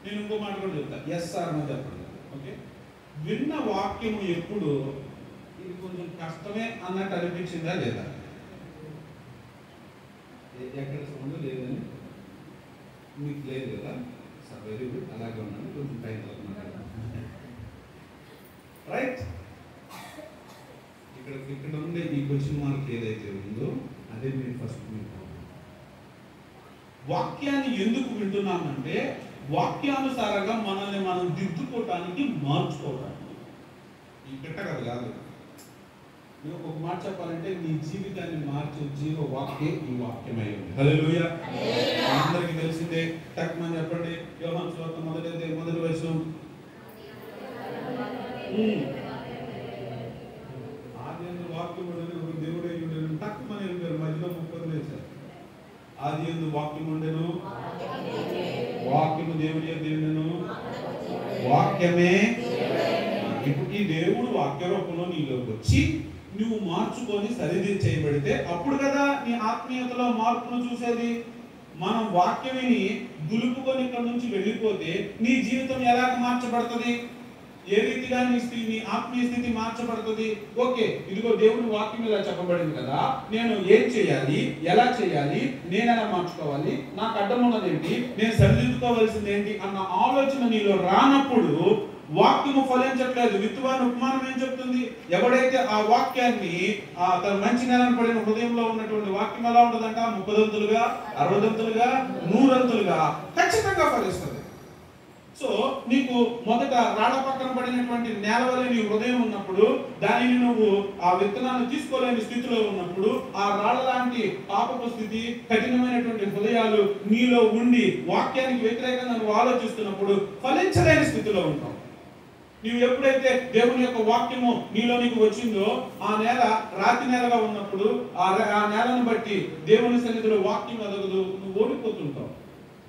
నేను ఇంకో మాట కూడా చెప్తా, ఎస్ ఆర్ నో చెప్పండి. ఓకే, విన్న వాక్యము ఎప్పుడు ఇది కొంచెం కష్టమే అన్నట్టు అనిపించిందా లేదా? ఎక్కడ సౌండ్ లేదని మీకు లేదు కదా? వెరీ గుడ్, అలాగే ఉన్నాను. కొంచెం టైం అవుతున్నాను. రైట్, ఇక్కడ ఉండే ఈ క్వశ్చన్ మార్క్ ఏదైతే ఉందో అదే మీరు ఫస్ట్ వాక్యాన్ని ఎందుకు వింటున్నామంటే వాక్యానుసారంగా మనల్ని మనం దిద్దుకోవటానికి, మార్చుకోవటానికి. ఈ పెట్టగదు కాదు. నేను ఒక మాట చెప్పాలంటే నీ జీవితాన్ని మార్చే జీవ వాక్యే ఈ వాక్యమై ఉంది. హల్లెలూయా. అందరికీ తెలిసిందే. తక్కువ చెప్పండి. యోహాను సువార్త మొదటి వచనం. ఆదియందు వాక్యము ఉండెను, ఒక దేవుడై ఉండెను. తక్కువ వెళ్ళారు, మధ్యలో 30 వేశారు. ఆదియందు వాక్యము ఉండెను, వాక్యము దేవుని దేవుడెను, వాక్యమే. ఇప్పుడు ఈ దేవుడు వాక్య రూపంలో నీలోకి వచ్చి నువ్వు మార్చుకొని సరిది చేయబడితే అప్పుడు కదా నీ ఆత్మీయతలో మార్పును చూసేది. మనం వాక్యం విని దులుపుకొని ఇక్కడ నుంచి వెళ్ళిపోతే నీ జీవితం ఎలాగ మార్చబడుతుంది? ఏ రీతిగా నీ ఆత్మీయ స్థితి మార్చబడుతుంది? ఓకే, ఇదిగో దేవుని వాక్యం ఇలా చెప్పబడింది కదా, నేను ఏం చేయాలి, ఎలా చేయాలి, నేను ఎలా మార్చుకోవాలి, నాకు అడ్డం ఉన్నదేంటి, నేను సరిదిద్దుకోవాల్సింది ఏంటి అన్న ఆలోచన నీలో రానప్పుడు వాక్యము ఫలించట్లేదు. విత్తువాని ఉపమానం ఏం చెప్తుంది? ఎవడైతే ఆ వాక్యాన్ని తన మంచి నేలను పడిన హృదయంలో ఉన్నటువంటి వాక్యం ఎలా ఉంటుందంట? 30 దంతులుగా, 60 దంతులుగా, 100 దంతులుగా ఖచ్చితంగా ఫలిస్తుంది. సో నీకు మొదట రాళ్ల పక్కన పడినటువంటి నేల వలె నీ హృదయం ఉన్నప్పుడు, దానిని నువ్వు ఆ విత్తనాన్ని తీసుకోలేని స్థితిలో ఉన్నప్పుడు, ఆ రాళ్ల లాంటి పాపపు స్థితి, కఠినమైనటువంటి హృదయాలు నీలో ఉండి వాక్యానికి వ్యతిరేకంగా నువ్వు ఆలోచిస్తున్నప్పుడు ఫలించలేని స్థితిలో ఉంటావు. నీవు ఎప్పుడైతే దేవుని యొక్క వాక్యము నీకు వచ్చిందో ఆ నేల రాతి నేలగా ఉన్నప్పుడు ఆ నేలను బట్టి దేవుని సన్నిధిలో వాక్యం ఎదగదు, నువ్వు ఓడిపోతుంటావు.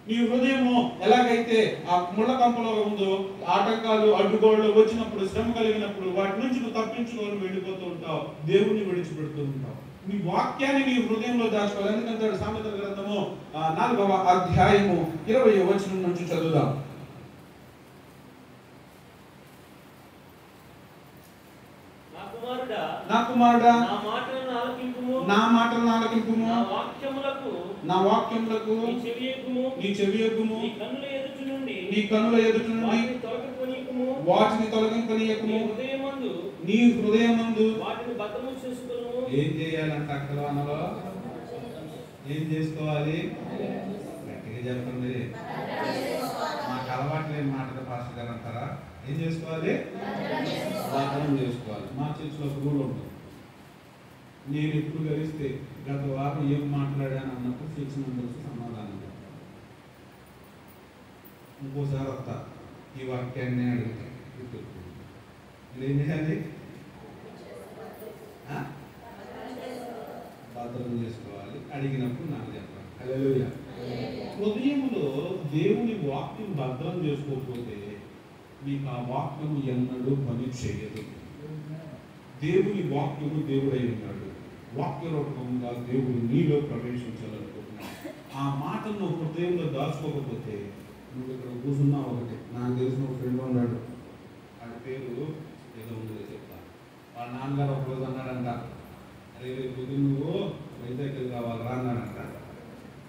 నీ హృదయము ఎలాగైతే ఆ ముళ్ళ కంపలో ఉందో, ఆటంకాలు అడ్డుగోళ్ళు వచ్చినప్పుడు, శ్రమ కలిగినప్పుడు వాటి నుంచి నువ్వు తప్పించుకొని వెళ్ళిపోతూ ఉంటావు, దేవుణ్ణి విడిచిపెడుతూ ఉంటావు. నీ వాక్యాన్ని నీ హృదయంలో దాచుకోవాలి. ఎందుకంటే సామెతల గ్రంథము 4వ అధ్యాయము 20వ వచనం నుంచి చదువుదాం. నా కుమారుడా, నా మాటలను ఆలకింపుము, నా వాక్యములకు నీ చెవియొగ్గుము, నీ కన్నుల ఎదుట నుండి వాటిని తొలగింపనీయకుము, నీ హృదయమందు వాటిని భద్రము చేసుకొనుము. ఏం చేయాలంట అక్కడ అనలో? ఏం చేసుకోవాలి? గట్టిగా చెప్పండి. మాకు అలవాటు లేని మాటలు పాస్టర్ గారు అంటారా? ఏం చేసుకోవాలి? భద్రం చేసుకోవాలి. మా చర్చిలో ఒక రూల్ ఉంటుంది. నేను ఎప్పుడు గరిస్తే గత వారం ఏం మాట్లాడాను అన్నప్పుడు 6 మెంబర్స్ సమాధానం చెప్తాను. ఇంకోసారి వస్తా ఈ వాక్యాన్ని అడిగితే ఏం చేయాలి? భద్రం చేసుకోవాలి. అడిగినప్పుడు నాకు చెప్పాలి. హల్లెలూయా. హృదయంలో దేవుని వాక్యం భద్రం చేసుకోకపోతే మీకు ఆ వాక్యము ఎన్నడూ పని చేయదు. దేవుని వాక్యము దేవుడై ఉన్నాడు. వాక్య రూపంగా దేవుడు నీలో ప్రవేశించాలనుకుంటున్నాడు. ఆ మాటను హృదయంలో దాచుకోకపోతే నువ్వు ఇక్కడ కూర్చున్నా ఒకటి. నాకు తెలిసిన ఒక ఫ్రెండ్ ఉన్నాడు, వాడి పేరు ఏదో ఉందో చెప్తాను. వాళ్ళ నాన్నగారు ఒకరోజు అన్నాడంట, అరే రేపు నువ్వు వైజాగ్ కావాలరా అన్నాడంట.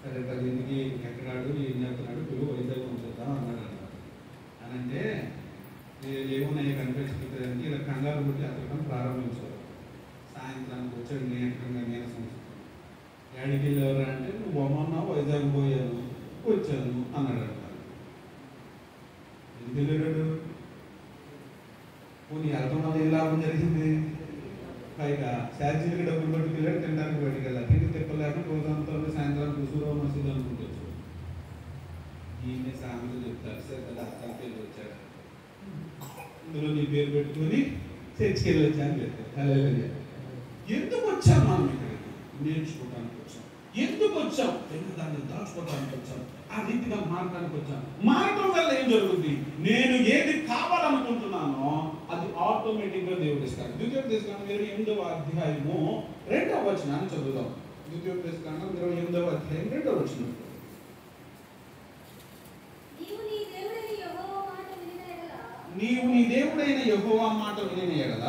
సరే అది ఎందుకు, ఎక్కడాడు, ఏం చెప్తున్నాడు, పిలువు వైజాగ్ ఉంచుతాను అన్నాడంట. అని అంటే ఏమున్నాయి కనిపించడానికి ఇలా కంగారు పెట్టి అతకడం ప్రారంభించారు. సాయంత్రానికి వచ్చాడు నేటంగా నీరసం. ఏడికి వెళ్ళేవారు అంటే నువ్వు బొమ్మన్నావు, వైజాగ్ పోయాను, వచ్చాను అన్నాడు. ఎందుకు వెళ్ళాడు? పోనీ వెళ్ళడం వల్ల ఏ లాభం జరిగింది? పైగా ఛార్జీలకి డబ్బులు బట్టి వెళ్ళాడు, తినడానికి బయటికి వెళ్ళాలి. తిండి తిప్పలేక రోజంతా సాయంత్రానికి హుజూరు మసీదు అనుకుంటూ వచ్చాడు. ఈయన సామెత చెప్తారు, సరే కదా అక్కడికి వెళ్ళి వచ్చాడు, ఇందులో నీ పేరు పెట్టుకొని చర్చికి వెళ్ళి వచ్చాను చెప్తారు. ఎందుకు వచ్చాం మనం ఇక్కడికి? నేర్చుకోవడానికి వచ్చాం. ఎందుకు వచ్చాం? దాన్ని దాచుకోవడానికి వచ్చాం. ఆ రీతిగా మారడానికి వచ్చాం. మారటం వల్ల ఏం జరుగుతుంది? నేను ఏది కావాలనుకుంటున్నానో అది ఆటోమేటిక్గా దేవుడు ఇస్తాడు. ద్వితీయోపదేశకాండం 28వ అధ్యాయము 2వ వచనాన్ని చదువుదాం. ద్వితీయోపదేశకాండం 28వ అధ్యాయం 2వ వచనం. నీవు నీ దేవుడైన యెహోవా మాట వినిన యెడల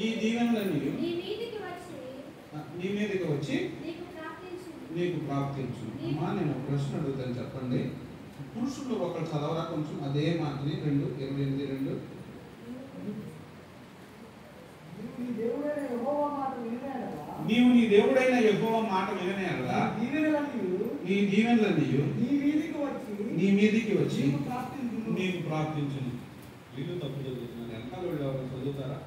ఈ దీవెనలన్నీ నీ మీదకి వచ్చి నీకు ప్రాప్తించు. అమ్మా నేను ఒక ప్రశ్న అడుగుతాను, చెప్పండి. పురుషులు ఒకరు చదవరా కొంచెం అదే మాటని 2:28. నీవు నీ దేవుడైన యెహోవా మాట వినిన యెడల నీ దీవెనలన్నీ నీ మీదికి వచ్చి నీకు ప్రార్థించును. వీళ్ళు తప్పు చదువుతున్నారు. వెనకాల వాళ్ళు ఎవరు చదువుతారా?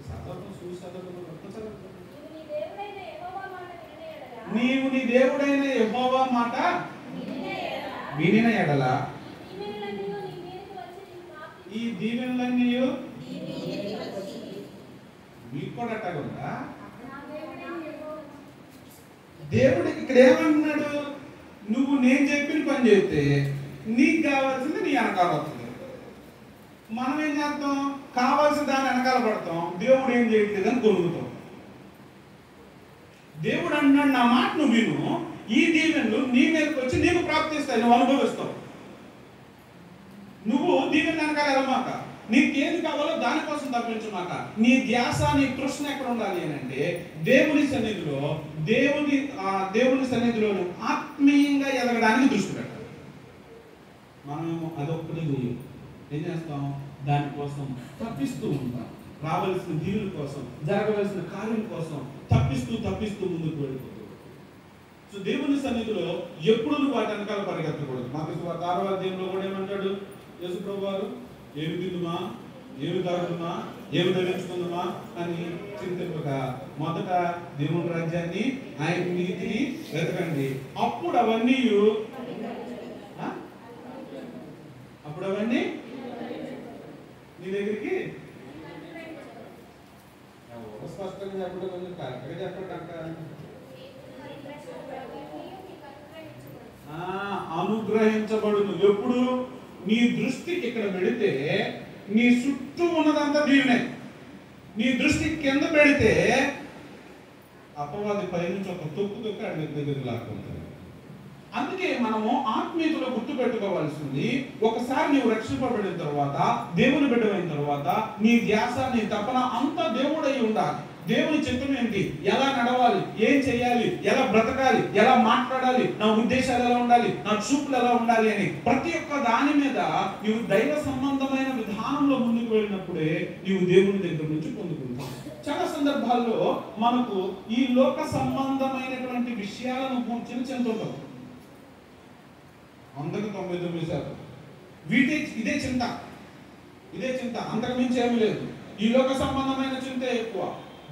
సాధారణ చూసి చదవడం. నీవు నీ దేవుడైన యెహోవా మాట వినిన ఎడల ఈ దీవెనలన్నీ మీకు కూడా అట్టగుందా? దేవుడు ఇక్కడ ఏమంటున్నాడు? నువ్వు నేను చెప్పిన పని చేస్తే నీకు కావాల్సింది నీ వెనకాల వస్తుంది. మనం ఏం చేస్తాం? కావాల్సిన దాని వెనకాల పడతాం. దేవుడు ఏం చేయట్లేదని కొనుగుతాం. దేవుడు అంటున్నాడు, నా మాట నువ్వు విను, ఈ దీవెనలు నీ మీదకి వచ్చి నీకు ప్రాప్తిస్తాయి, నువ్వు అనుభవిస్తావు. నువ్వు దీవెన వెనకాల వెళ్ళమాక, నీకేది కావాలో దానికోసం తప్పించమాక. నీ ధ్యాస, నీ తృష్ణ ఎక్కడ ఉండాలి అని అంటే దేవుని సన్నిధిలో, దేవుని సన్నిధిలో ఆత్మీయంగా ఎదగడానికి దృష్టి పెట్టాలి. మనము అదొక్కటి ఏం చేస్తాం? దానికోసం తప్పిస్తూ ఉంటాం. రావాల్సిన దీవుల కోసం, జరగవలసిన కార్యం కోసం తప్పిస్తూ ముందుకు వెళ్ళిపోతాం. సో దేవుని సన్నిధిలో ఎప్పుడు నువ్వు వాటి వెనకాల పరిగెత్తకూడదు. మార్కు సువార్త 6వ అధ్యాయంలో కూడా ఏమంటాడు యేసు ప్రభువారు? ఏమి తిందుమా, ఏమి తాగుదుమా, ఏమి ధరించుకుందుమా అని చింతింపక మొదట దేవుని రాజ్యాన్ని, ఆయన నీతిని వెతకండి, అప్పుడు అవన్నీ నీ దగ్గరికి స్పష్టంగా చెప్పడం, కొంచెం కరెక్ట్గా చెప్పడం. అనుగ్రహించబడును. ఎప్పుడు? నీ దృష్టికి ఇక్కడ పెడితే నీ చుట్టూ ఉన్నదంతా దీవెనే. నీ దృష్టి కింద పెడితే అపవాది పైనుంచి ఒక తొక్కు అడిగి దగ్గరికి లాక్కుంటుంది. అందుకే మనము ఆత్మీయతలో గుర్తుపెట్టుకోవాల్సింది, ఒకసారి నీవు రక్షింపబడిన తర్వాత, దేవుని బిడ్డమైన తర్వాత నీ ధ్యాస, నీ తపన అంతా దేవుడై ఉండాలి. దేవుని చిత్తం ఏంటి, ఎలా నడవాలి, ఏం చేయాలి, ఎలా బ్రతకాలి, ఎలా మాట్లాడాలి, నా ఉద్దేశాలు ఎలా ఉండాలి, నా చూపులు ఎలా ఉండాలి అని ప్రతి ఒక్క దాని మీద నీవు దైవ సంబంధమైన విధానంలో ముందుకు వెళ్ళినప్పుడే నీవు దేవుని దగ్గర నుంచి పొందుకుంటావు. చాలా సందర్భాల్లో మనకు ఈ లోక సంబంధమైనటువంటి విషయాలను కూర్చొని చెందుతాం. 99% ఇదే చింత, అంతకు మించి ఏమీ లేదు. ఈ లోక సంబంధమైన చింత ఎక్కువ.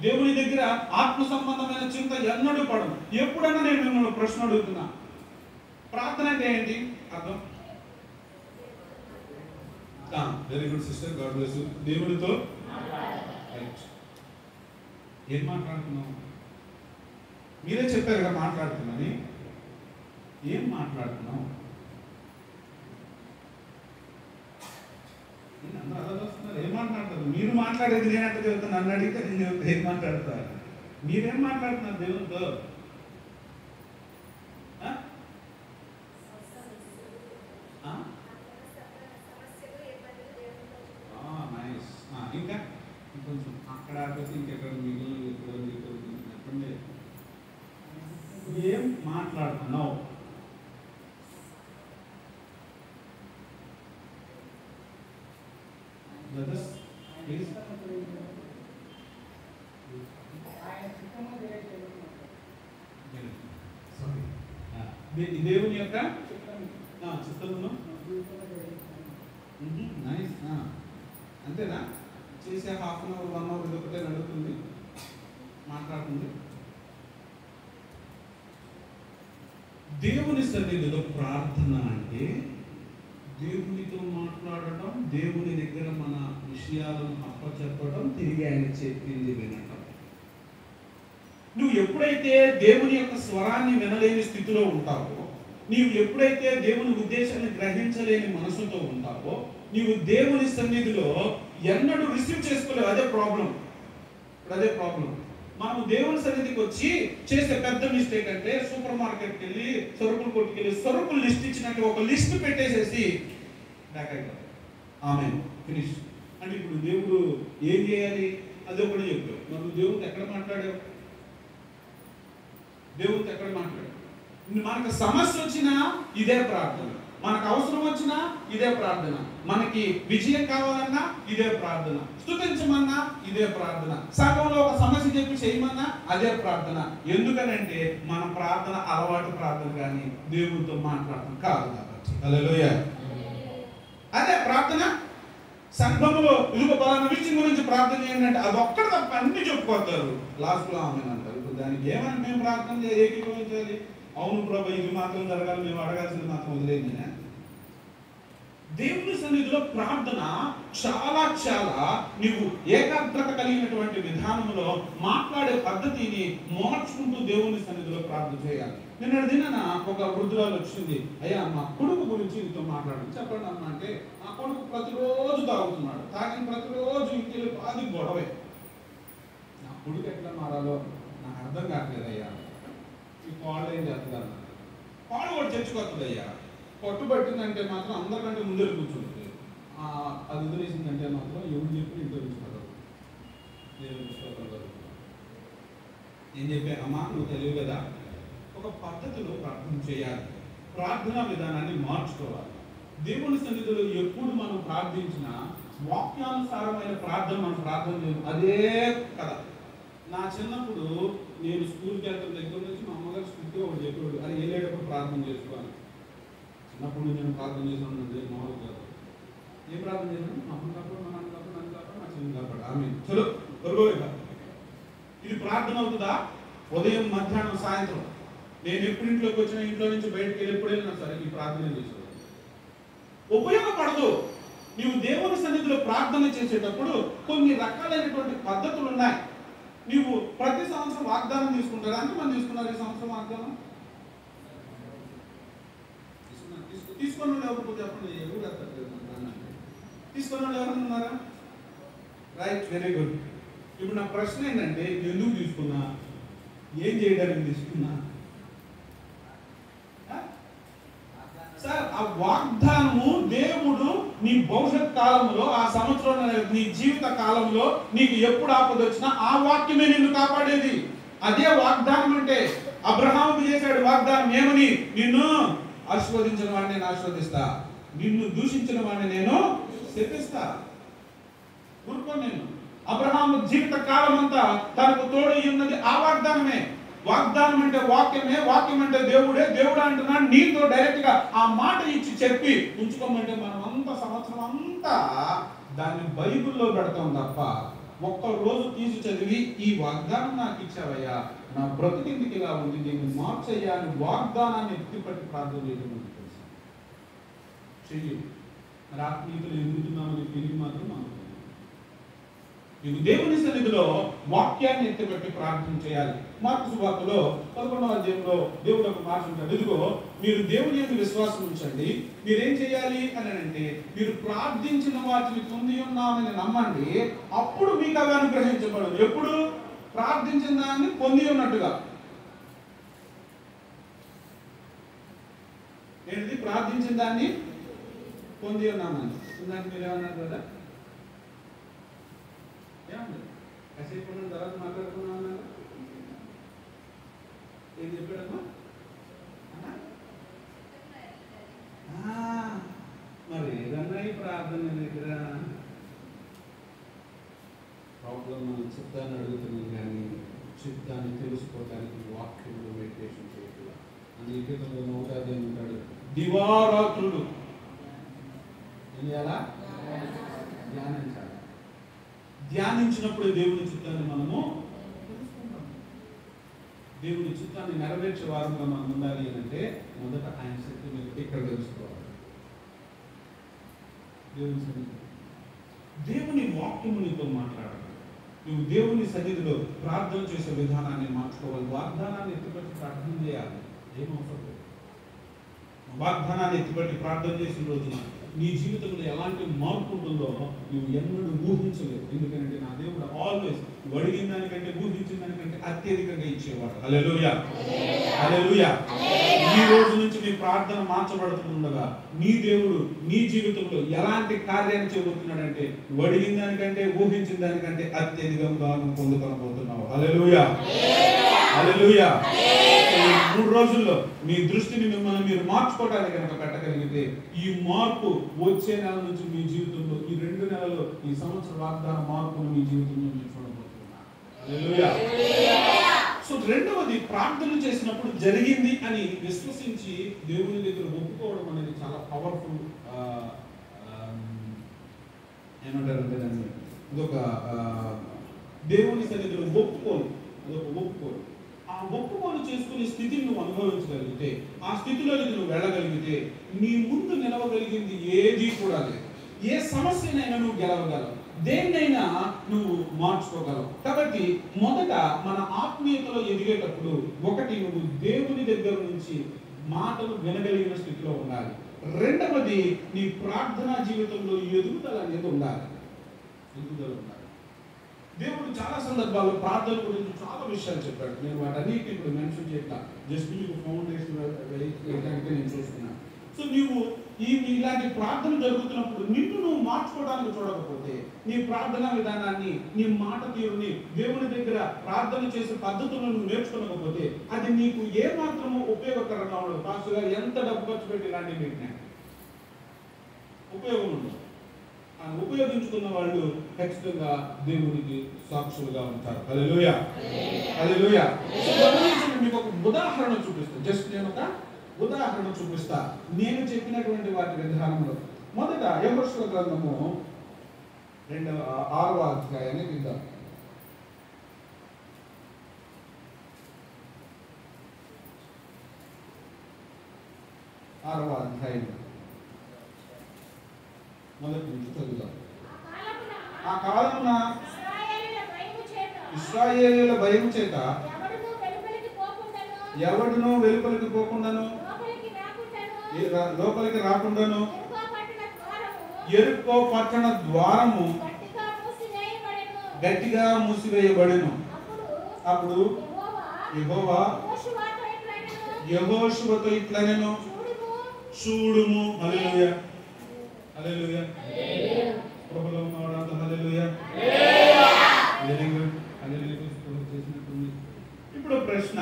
దేవుని దగ్గర ఆత్మ సంబంధమైన చింత ఎన్నడూ పడదు. ఎప్పుడన్నా నేను మిమ్మల్ని ప్రశ్న అడుగుతున్నా, ప్రార్థన అంటే ఏంటి అర్థం? Very good sister, God bless you. దేవునితో ఏం మాట్లాడుతున్నావు? మీరే చెప్పారు కదా మాట్లాడుతున్నాని. ఏం మాట్లాడుతున్నావు? అందరూ అలా వస్తున్నారు. ఏం మాట్లాడుతున్నారు? మీరు మాట్లాడేది నేనంటే చెబుతాను, నన్ను అడిగితే నేను చెబుతా ఏం మాట్లాడతారు. మీరేం మాట్లాడుతున్నారు దేవునితో? నైస్. ఇంకా కొంచెం అక్కడ ఇంకెక్కడ మిగిలిన చెప్పండి. ఏం మాట్లాడుతున్నావు? Brothers, please. దేవుని యొక్క చిత్తమును నైస్. అంతేనా? చేసే హాఫ్ అన్ అవర్ 1 అవర్ ఇదొకటే నడుస్తుంది, మాట్లాడుతుంది. దేవుని సన్నిధిలో ప్రార్థన అంటే దేవునితో మాట్లాడటం, దేవుని దగ్గర మన విషయాలను అప్పచెప్పడం, తిరిగి ఆయన చెప్పింది వినటం. నువ్వు ఎప్పుడైతే దేవుని యొక్క స్వరాన్ని వినలేని స్థితిలో ఉంటావో, నీవు ఎప్పుడైతే దేవుని ఉద్దేశాన్ని గ్రహించలేని మనసుతో ఉంటావో, నీవు దేవుని సన్నిధిలో ఎన్నడూ రిసీవ్ చేసుకోలేవు. అదే ప్రాబ్లం. మనం దేవుని సన్నిధికి వచ్చి చేసే పెద్ద మిస్టేక్ అంటే సూపర్ మార్కెట్కి వెళ్ళి సరుకులు కొట్టుకెళ్ళి సరుకులు లిస్ట్ ఇచ్చినట్టు ఒక లిస్ట్ పెట్టేసేసి బ్యాక్ అయిపోతాం. ఆమేన్, ఫినిష్. అంటే ఇప్పుడు దేవుడు ఏం చేయాలి అది ఒకటి చెప్పావు. మనం దేవుడితో ఎక్కడ మాట్లాడావు? మనకు సమస్య వచ్చినా ఇదే ప్రార్థన, మనకు అవసరం వచ్చినా ఇదే ప్రార్థన, మనకి విజయం కావాలన్నా ఇదే ప్రార్థన, స్తుతించమన్నా ఇదే ప్రార్థన, సంఘంలో ఒక సమస్య చెప్పి చేయమన్నా అదే ప్రార్థన. ఎందుకనంటే మన ప్రార్థన అలవాటు ప్రార్థన కానీ దేవుడితో మాట్లాడటం కాదు కాబట్టి. హల్లెలూయా. అదే ప్రార్థన. సంఘంలో ఇదిగో పలానా విషయం గురించి ప్రార్థన చేయండి అంటే అది ఒక్కటి తప్ప అన్ని చెప్పుకోతారు, లాస్ట్లో ఆమె అంటారు. ఇప్పుడు దానికి ఏమని మేము ప్రార్థన ఏకీభవించాలి? అవును ప్రభు, ఇది మాత్రం జరగాలి, మేము అడగాల్సింది మాత్రం వదిలేండి. దేవుని సన్నిధిలో ప్రార్థన చాలా చాలా నీవు ఏకాగ్రత కలిగినటువంటి విధానంలో మాట్లాడే పద్ధతిని మార్చుకుంటూ దేవుని సన్నిధిలో ప్రార్థన చేయాలి. నిన్న దిన ఒక వృద్ధురాలు వచ్చింది, అయ్యా మా కొడుకు గురించి ఇంతో మాట్లాడండి. చెప్పండి అమ్మ అంటే, ఆ కొడుకు ప్రతిరోజు తాగుతున్నాడు, తాగిన ప్రతిరోజు ఇంటికి బాది గొడవే. నా కొడుకు ఎట్లా మారాలో నాకు అర్థం కావట్లేదు అయ్యా. ఈ కాళ్ళు ఏం చేస్తున్నారు, కాళ్ళు కూడా చర్చకొస్తుంది అయ్యా. పట్టుబట్టిందంటే మాత్రం అందరికంటే ముందే కూర్చుంటుంది, అది వదిలేసిందంటే మాత్రం ఎవరు చెప్పి ఇంట్లో చూసుకోగలరు. ఏం చెప్పానమ్మా, నువ్వు తెలియదు కదా, ఒక పద్ధతిలో ప్రార్థన చేయాలి, ప్రార్థనా విధానాన్ని మార్చుకోవాలి. దేవుని సన్నిధిలో ఎప్పుడు మనం ప్రార్థించినా వాక్యానుసారమైన ప్రార్థన మనం ప్రార్థన చేయాలి. అదే కదా. నా చిన్నప్పుడు నేను స్కూల్కి వెళ్తున్న దగ్గర నుంచి మా అమ్మగారు స్కూల్కి ఒకటి చెప్పేవాడు, అది వెళ్ళేటప్పుడు ప్రార్థన చేసుకోవాలి. చిన్నప్పుడు నేను ప్రార్థన చేసాను, మామూలు కాదు. ఏ ప్రార్థన చేశాను? మా అమ్మ కాపాడు, మా నాన్న కాపాడు, నన్ను కాపాడు, మా చెల్లి కాపాడు, ఆమె చలో త్వరగా. ఇది ప్రార్థన అవుతుందా? ఉదయం, మధ్యాహ్నం, సాయంత్రం నేను ఎప్పుడు ఇంట్లోకి వచ్చినా, ఇంట్లో నుంచి బయటకు వెళ్ళి ఎప్పుడు వెళ్ళినా సరే ఈ ప్రార్థన చేసేవాడు. ఉపయోగపడదు. నీవు దేవుని సన్నిధిలో ప్రార్థన చేసేటప్పుడు కొన్ని రకాలైనటువంటి పద్ధతులు ఉన్నాయి. నీవు ప్రతి సంవత్సరం వాగ్దానం తీసుకుంటారా? ఎంతమంది తీసుకున్నారు ఈ సంవత్సరం వాగ్దానం? తీసుకున్న వాళ్ళు ఎవరు చెప్పండి, ఎవరు తీసుకున్న వాళ్ళు ఎవరైనా ఉన్నారా? Right, very good. ఇప్పుడు నా ప్రశ్న ఏంటంటే, ఎందుకు తీసుకున్నా, ఏం చేయడానికి తీసుకున్నా? సార్, ఆ వాగ్దానము దేవుడు నీ భవిష్యత్ కాలంలో, ఆ సంవత్సరం నీ జీవిత కాలంలో నీకు ఎప్పుడు ఆపద వచ్చినా ఆ వాక్యమే నిన్ను కాపాడేది. అదే వాగ్దానం అంటే. అబ్రహాముకు చేశాడు వాగ్దానం ఏమని? నిన్ను ఆశీర్వదించిన వాడిని నేను ఆశీర్వదిస్తా, నిన్ను దూషించిన వాడిని నేను శపిస్తా. ఊరుకో నేను. అబ్రహాము జీవిత కాలం అంతా తనకు తోడు ఉన్నది ఆ వాగ్దానమే. వాగ్దానం అంటే వాక్యమే, వాక్యం అంటే దేవుడే, దేవుడు అంటున్నాడు నీతో డైరెక్ట్ గా ఆ మాట ఇచ్చి చెప్పి ఉంచుకోమంటే మనం అంత సంవత్సరం అంతా దాన్ని బైబిల్లో పెడతాం తప్ప ఒక్క రోజు తీసి చదివి ఈ వాగ్దానం నాకు ఇచ్చావయ్యా, నా బ్రతికిందికి ఇలా ఉంది, దీన్ని మార్చయ్యా అని వాగ్దానాన్ని ఎత్తిపట్టి ప్రార్థన చేయడం చెయ్యి. మరి ఆత్మీయతలు ఎదుగుతున్నామని ఫీలింగ్ మాత్రం మనం నీవు దేవుని సన్నిధిలో వాక్యాన్ని ఎత్తిపెట్టి ప్రార్థన చేయాలి. మార్కు సువార్తలో 11వ అధ్యాయంలో దేవుడు ఒక మాట ఉంటాడు, ఇదిగో మీరు దేవుని యందు విశ్వాసం ఉంచండి, మీరేం చేయాలి అని అంటే, మీరు ప్రార్థించిన వాటిని పొంది ఉన్నామని నమ్మండి, అప్పుడు మీకు అవి అనుగ్రహించబడదు. ఎప్పుడు? ప్రార్థించిన దాన్ని పొంది ఉన్నట్టుగా. ఏంటిది? ప్రార్థించిన దాన్ని పొంది ఉన్నామని. ఇందాక మీరు ఏమన్నారు కదా, కాసేపు ఉన్న తర్వాత మాట్లాడుకున్నాం కదా, ఏం చెప్పాడమ్మా? మరి ఏదన్నా ఈ ప్రార్థన దగ్గర ప్రాబ్లం చిత్తాన్ని అడుగుతున్నాం కానీ చిత్తాన్ని తెలుసుకోవడానికి వాక్యంలో మెడిటేషన్ చేయట్లా. అందుకే 1వ అధ్యాయం ఉంటాడు, దివారాత్రులు ఏం చేయాలా? ధ్యానించాలి. ధ్యానించినప్పుడు దేవుని చిత్తాన్ని మనము తెలుసుకుంటాం. దేవుని చిత్తాన్ని నెరవేర్చే వారంగా మనం ఉండాలి అంటే మొదట ఆయన శక్తిని ఇక్కడ తెలుసుకోవాలి. దేవుని వాక్యము నీతో మాట్లాడాలి. నువ్వు దేవుని సన్నిధిలో ప్రార్థన చేసే విధానాన్ని మార్చుకోవాలి. వాగ్దానాన్ని ఎత్తిపట్టి ప్రార్థన చేయాలి. ఏమవసరం లేదు. వాగ్దానాన్ని ఎత్తిపట్టి ప్రార్థన చేసిన రోజున నీ జీవితంలో ఎలాంటి మార్పు ఉంటుందో నువ్వు ఎన్నడూ ఊహించలేదు. ఎందుకంటే నా దేవుడు ఆల్వేస్ అడిగిన దానికంటే ఊహించిన దానికంటే అత్యధికంగా ఇచ్చేవాడు. హల్లెలూయా, హల్లెలూయా. ఈ రోజు నుంచి నీ ప్రార్థన మార్చబడుతుండగా నీ దేవుడు నీ జీవితంలో ఎలాంటి కార్యాన్ని చేయబోతున్నాడంటే, అడిగిన దానికంటే ఊహించిన దానికంటే అత్యధికంగా నువ్వు పొందుకోబోతున్నావు. హల్లెలూయా. హల్లెలూయా. ఈ 3 రోజుల్లో మీ దృష్టిని మిమ్మల్ని మీరు మార్చుకోవడానికి కనుక పెట్టగలిగితే ఈ మార్పు వచ్చే నెల నుంచి మీ జీవితంలో, ఈ 2 నెలల్లో ఈ సంవత్సర వాగ్దాన మార్పును మీ జీవితంలో మీరు చూడబోతున్నారు. హల్లెలూయా. సో రెండవది, ప్రార్థన చేసినప్పుడు జరిగింది అని విశ్వసించి దేవుని దగ్గర ఒప్పుకోవడం అనేది చాలా పవర్ఫుల్. ఏమంటారంటే దాన్ని ఇదొక దేవుని సన్నిధిలో ఒప్పుకోలు, అదొక ఒప్పుకోలు. ఆ ఒప్పుకోలు చేసుకునే స్థితిని నువ్వు అనుభవించగలిగితే, ఆ స్థితిలోకి నువ్వు వెళ్ళగలిగితే నీ ముందు నిలవగలిగింది ఏది కూడా లేదు. ఏ సమస్యనైనా నువ్వు గెలవగలవు, దేన్నైనా నువ్వు మార్చుకోగలవు. కాబట్టి మొదట మన ఆత్మీయతలో ఎదిగేటప్పుడు ఒకటి, నువ్వు దేవుని దగ్గర నుంచి మాటలు వినగలిగిన స్థితిలో ఉండాలి. రెండవది, నీ ప్రార్థనా జీవితంలో ఎదుగుదల అనేది ఉండాలి. ఎదుగుదల ఉండాలి. దేవుడు చాలా సందర్భాల్లో ప్రార్థన గురించి చాలా విషయాలు చెప్పాడు. నేను వాటన్నిటిని ఇప్పుడు మెన్షన్ చేస్తా, జస్ట్ మీకు ఫౌండేషన్ వేయడానికి నేను చూస్తున్నాను. సో నీవు ఇలాంటి ప్రార్థన జరుగుతున్నప్పుడు నిన్ను నువ్వు మార్చుకోవడానికి చూడకపోతే, నీ ప్రార్థనా విధానాన్ని, నీ మాట తీరుని, దేవుని దగ్గర ప్రార్థన చేసే పద్ధతులను నువ్వు నేర్చుకోకపోతే అది నీకు ఏ మాత్రము ఉపయోగకరంగా ఉండదు. పాస్టర్ గారు ఎంత డబ్బు ఖర్చు పెట్టి ఇలాంటివి పెట్టినా ఉపయోగం ఉండదు. ఉపయోగించుకున్న వాళ్ళు ఖచ్చితంగా దేవునికి సాక్షులుగా ఉంటారు. హల్లెలూయా, హల్లెలూయా. మీకు ఒక ఉదాహరణ చూపిస్తాను. జస్ట్ నేను ఒక ఉదాహరణ చూపిస్తా, నేను చెప్పినటువంటి వాటి విధానంలో. మొదట యెహోషువ గ్రంథము 6వ అధ్యాయాన్ని తీద్దాం. 6వ అధ్యాయం మొదటి నుంచి చదువుదాం. ఆ కాలమున ఇశ్రాయేలీయుల భయము చేత ఎవడును వెలుపలికి పోకుండాను లోపలికి రాకుండాను యెరికో పట్టణ ద్వారము గట్టిగా మూసివేయబడెను. అప్పుడు యెహోవా యెహోషువతో ఇట్లనెను, చూడుము. హల్లెలూయా, హల్లెలూయా. ప్రభువులో ఉన్నవాడు హల్లెలూయా. వెరీ గుడ్, హల్లెలూయా. ఇప్పుడు ప్రశ్న,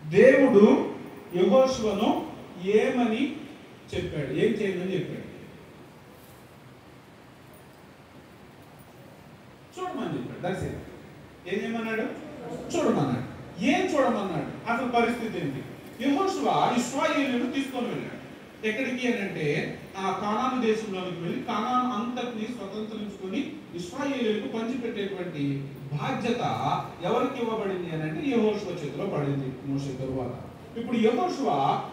దేవుడు యెహోషువను ఏమని చెప్పాడు? ఏం చేయమని చెప్పాడు? చూడమని చెప్పాడు. That's it. ఏం చేయమన్నాడు? చూడమన్నాడు. ఏం చూడమన్నాడు? అసలు పరిస్థితి ఏంటి? యెహోషువ ఇశ్రాయేలీయులను తీసుకొని వెళ్ళాడు. ఎక్కడికి అని అంటే ఆ కానాను దేశంలోనికి వెళ్ళి కానాను అంతటిని స్వతంత్రించుకొని ఇశ్రాయేలీయులకు పంచిపెట్టేటువంటి బాధ్యత ఎవరికి ఇవ్వబడింది అని అంటే యెహోషువ చేతిలో పడింది మోషే తరువాత. ఇప్పుడు యెహోషువ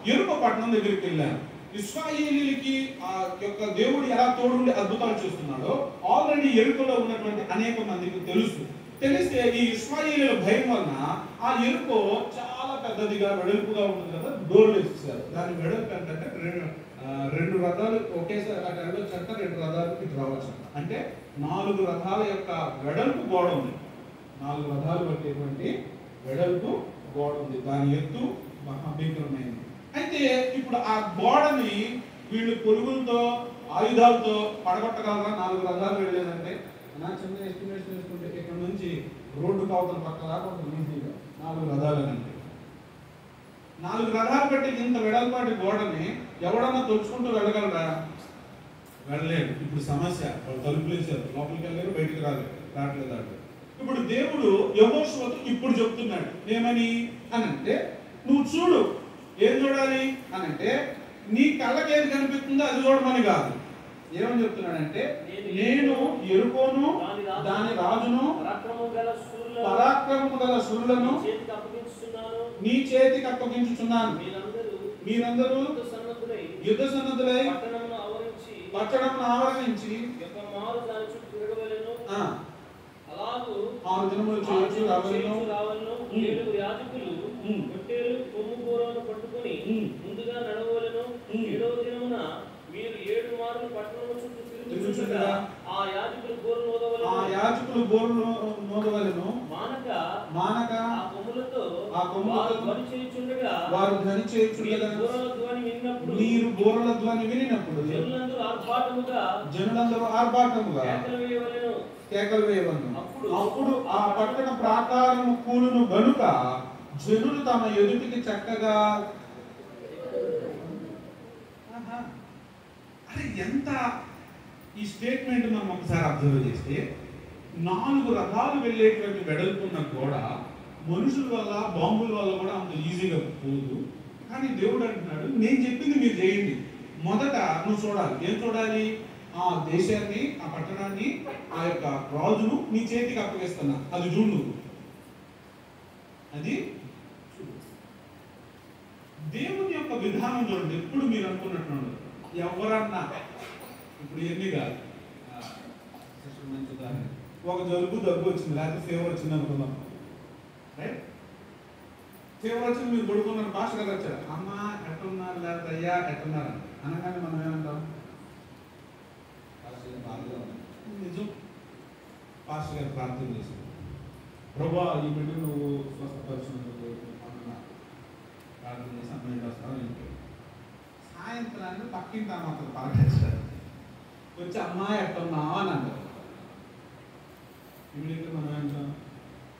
యెరికో పట్టణం దగ్గరికి వెళ్ళారు. ఇశ్రాయేలీయులకి ఆ యొక్క దేవుడు ఎలా తోడుండి అద్భుతాలు చేస్తున్నాడో ఆల్రెడీ యెరికోలో ఉన్నటువంటి అనేక మందికి తెలుసు. తెలిస్తే ఈ ఇశ్రాయేలీయుల భయం వలన ఆ యెరికో చాలా పెద్దదిగా వెడల్పుగా ఉంటుంది కదా, డోర్లు వేసేసారు. దాని వెడల్పు ఏంటంటే 2 రథాలు ఒకేసారి అటు వెళ్ళొచ్చు అంట, 2 రథాలు ఇటు రావచ్చు అంట. అంటే 4 రథాల యొక్క వెడల్పు గోడ ఉంది. 4 రథాలు పట్టేటువంటి వెడల్పు గోడ ఉంది. దాని ఎత్తు మహాభీకరమైంది. అయితే ఇప్పుడు ఆ గోడని వీళ్ళు పొరుగులతో ఆయుధాలతో పడగొట్టగలరా? 4 రథాలు వెళ్ళలేదంటే నా చిన్న ఎస్టిమేషన్ వేసుకుంటే ఇక్కడ నుంచి రోడ్డు కావతల పక్క దాకా ఈజీగా 4 రథాలు అంటే 4 రథాలు పెట్టి ఇంత వెడల్పాటి గోడని ఎవడన్నా తొలుచుకుంటూ వెళ్ళగలరా? వెళ్ళలేడు. ఇప్పుడు సమస్య, వాళ్ళు తలుపులు వేసారు, లోపలికి వెళ్ళారు, బయటికి రావట్లేదు. ఇప్పుడు దేవుడు యెహోషువతో ఇప్పుడు చెప్తున్నాడు ఏమని అని అంటే, నువ్వు చూడు. ఏం చూడాలి అని అంటే నీ కళ్ళకి ఏది కనిపిస్తుందో అది చూడమని కాదు. ఏమని చెప్తున్నాడంటే, నేను యెరికోను దాని రాజును పరాక్రమము గల శూరులను నీ చేతికి అప్పగించుచున్నాను. మీరందరూ యుద్ధ సన్నద్ధులై పట్టణమును ఆవరించి 6 దినములు చేయొచ్చు రావలను. 7 యాజకులు పొట్టేలు కొమ్ము కూరను పట్టుకొని ముందుగా నడవలను. 7వ దినమున మీరు 7 మార్లు పట్టణము చుట్టూ తిరుగుచుండగా ఆ యాజకులు బోరు నోదవలెను. మానక ఆ కొమ్ములతో ధ్వని చేయుచుండగా మీరు బోరల ధ్వని వినినప్పుడు జనులందరూ ఆర్భాటముగా కేకలు వేయవలను. అప్పుడు ఆ పట్టణ ప్రాకారము కూలును గనుక జనులు తమ ఎదుటికి చక్కగా. అరే ఎంత ఈ స్టేట్మెంట్ మనం ఒకసారి అబ్జర్వ్ చేస్తే 4 రథాలు వెళ్ళేటువంటి వెడల్పున్న గోడ మనుషుల వల్ల బాంబుల వల్ల కూడా అంత ఈజీగా పోదు. కానీ దేవుడు అంటున్నాడు, నేను చెప్పింది మీరు చేయండి. మొదట నువ్వు చూడాలి. ఏం చూడాలి? ఆ దేశాన్ని, ఆ పట్టణాన్ని, ఆ యొక్క రాజును నీ చేతికి అప్పగిస్తున్నా, అది చూడు. అది దేవుని యొక్క విధానం చూడండి. ఎప్పుడు మీరు అనుకున్నట్టు ఎవరన్నా ఇప్పుడు ఎన్ని కాదు, ఒక జలుబు దగ్గు వచ్చింది, లేకపోతే ఫీవర్ వచ్చింది అనుకుందాం, రైట్? ఫీవర్ వచ్చింది, మీరు పడుకున్నారు, పాస్టర్ గారు వచ్చారు, అమ్మ ఎట్టున్నారు, లేకపోతే అయ్యా ఎట్టున్నారు అనగానే మనం ఏమంటాం? నిజం. పాస్టర్ గారు ప్రార్థన చేశారు, ప్రభా ఈ బిడ్డ నువ్వు స్వస్థపరిచినందుకు ప్రార్థన చేసి అమ్మాయి వస్తాను. ఇంట్లో సాయంత్రాన్ని పక్కింటి అమ్మతో పలకరించారు, వచ్చి అమ్మాయి ఎట్టున్నావా అని అంటారు. ఇమీడియట్గా మనం ఏంటాం?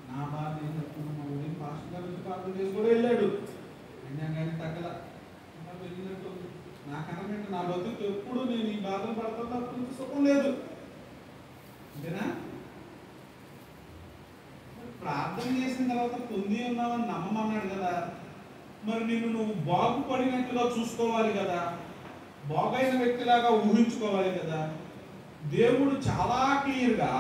నా బాధ ఏం చెప్తున్నాం, మా ఊరికి పాస్టర్ గారు వచ్చి ప్రార్థన చేసి కూడా వెళ్ళాడు, అయినా కానీ తగ్గల వెళ్ళినట్టు. నాకనకంటే నా బతుకు ఎప్పుడు నేను ఈ బాధలు పడుతున్నా, నాకు సుఖం లేదు. అంతేనా? ప్రార్థన చేసిన తర్వాత పొంది ఉన్నావని నమ్మమన్నాడు కదా, మరి నిన్ను నువ్వు బాగుపడినట్లుగా చూసుకోవాలి కదా, బాగైన వ్యక్తిలాగా ఊహించుకోవాలి కదా. దేవుడు చాలా క్లియర్గా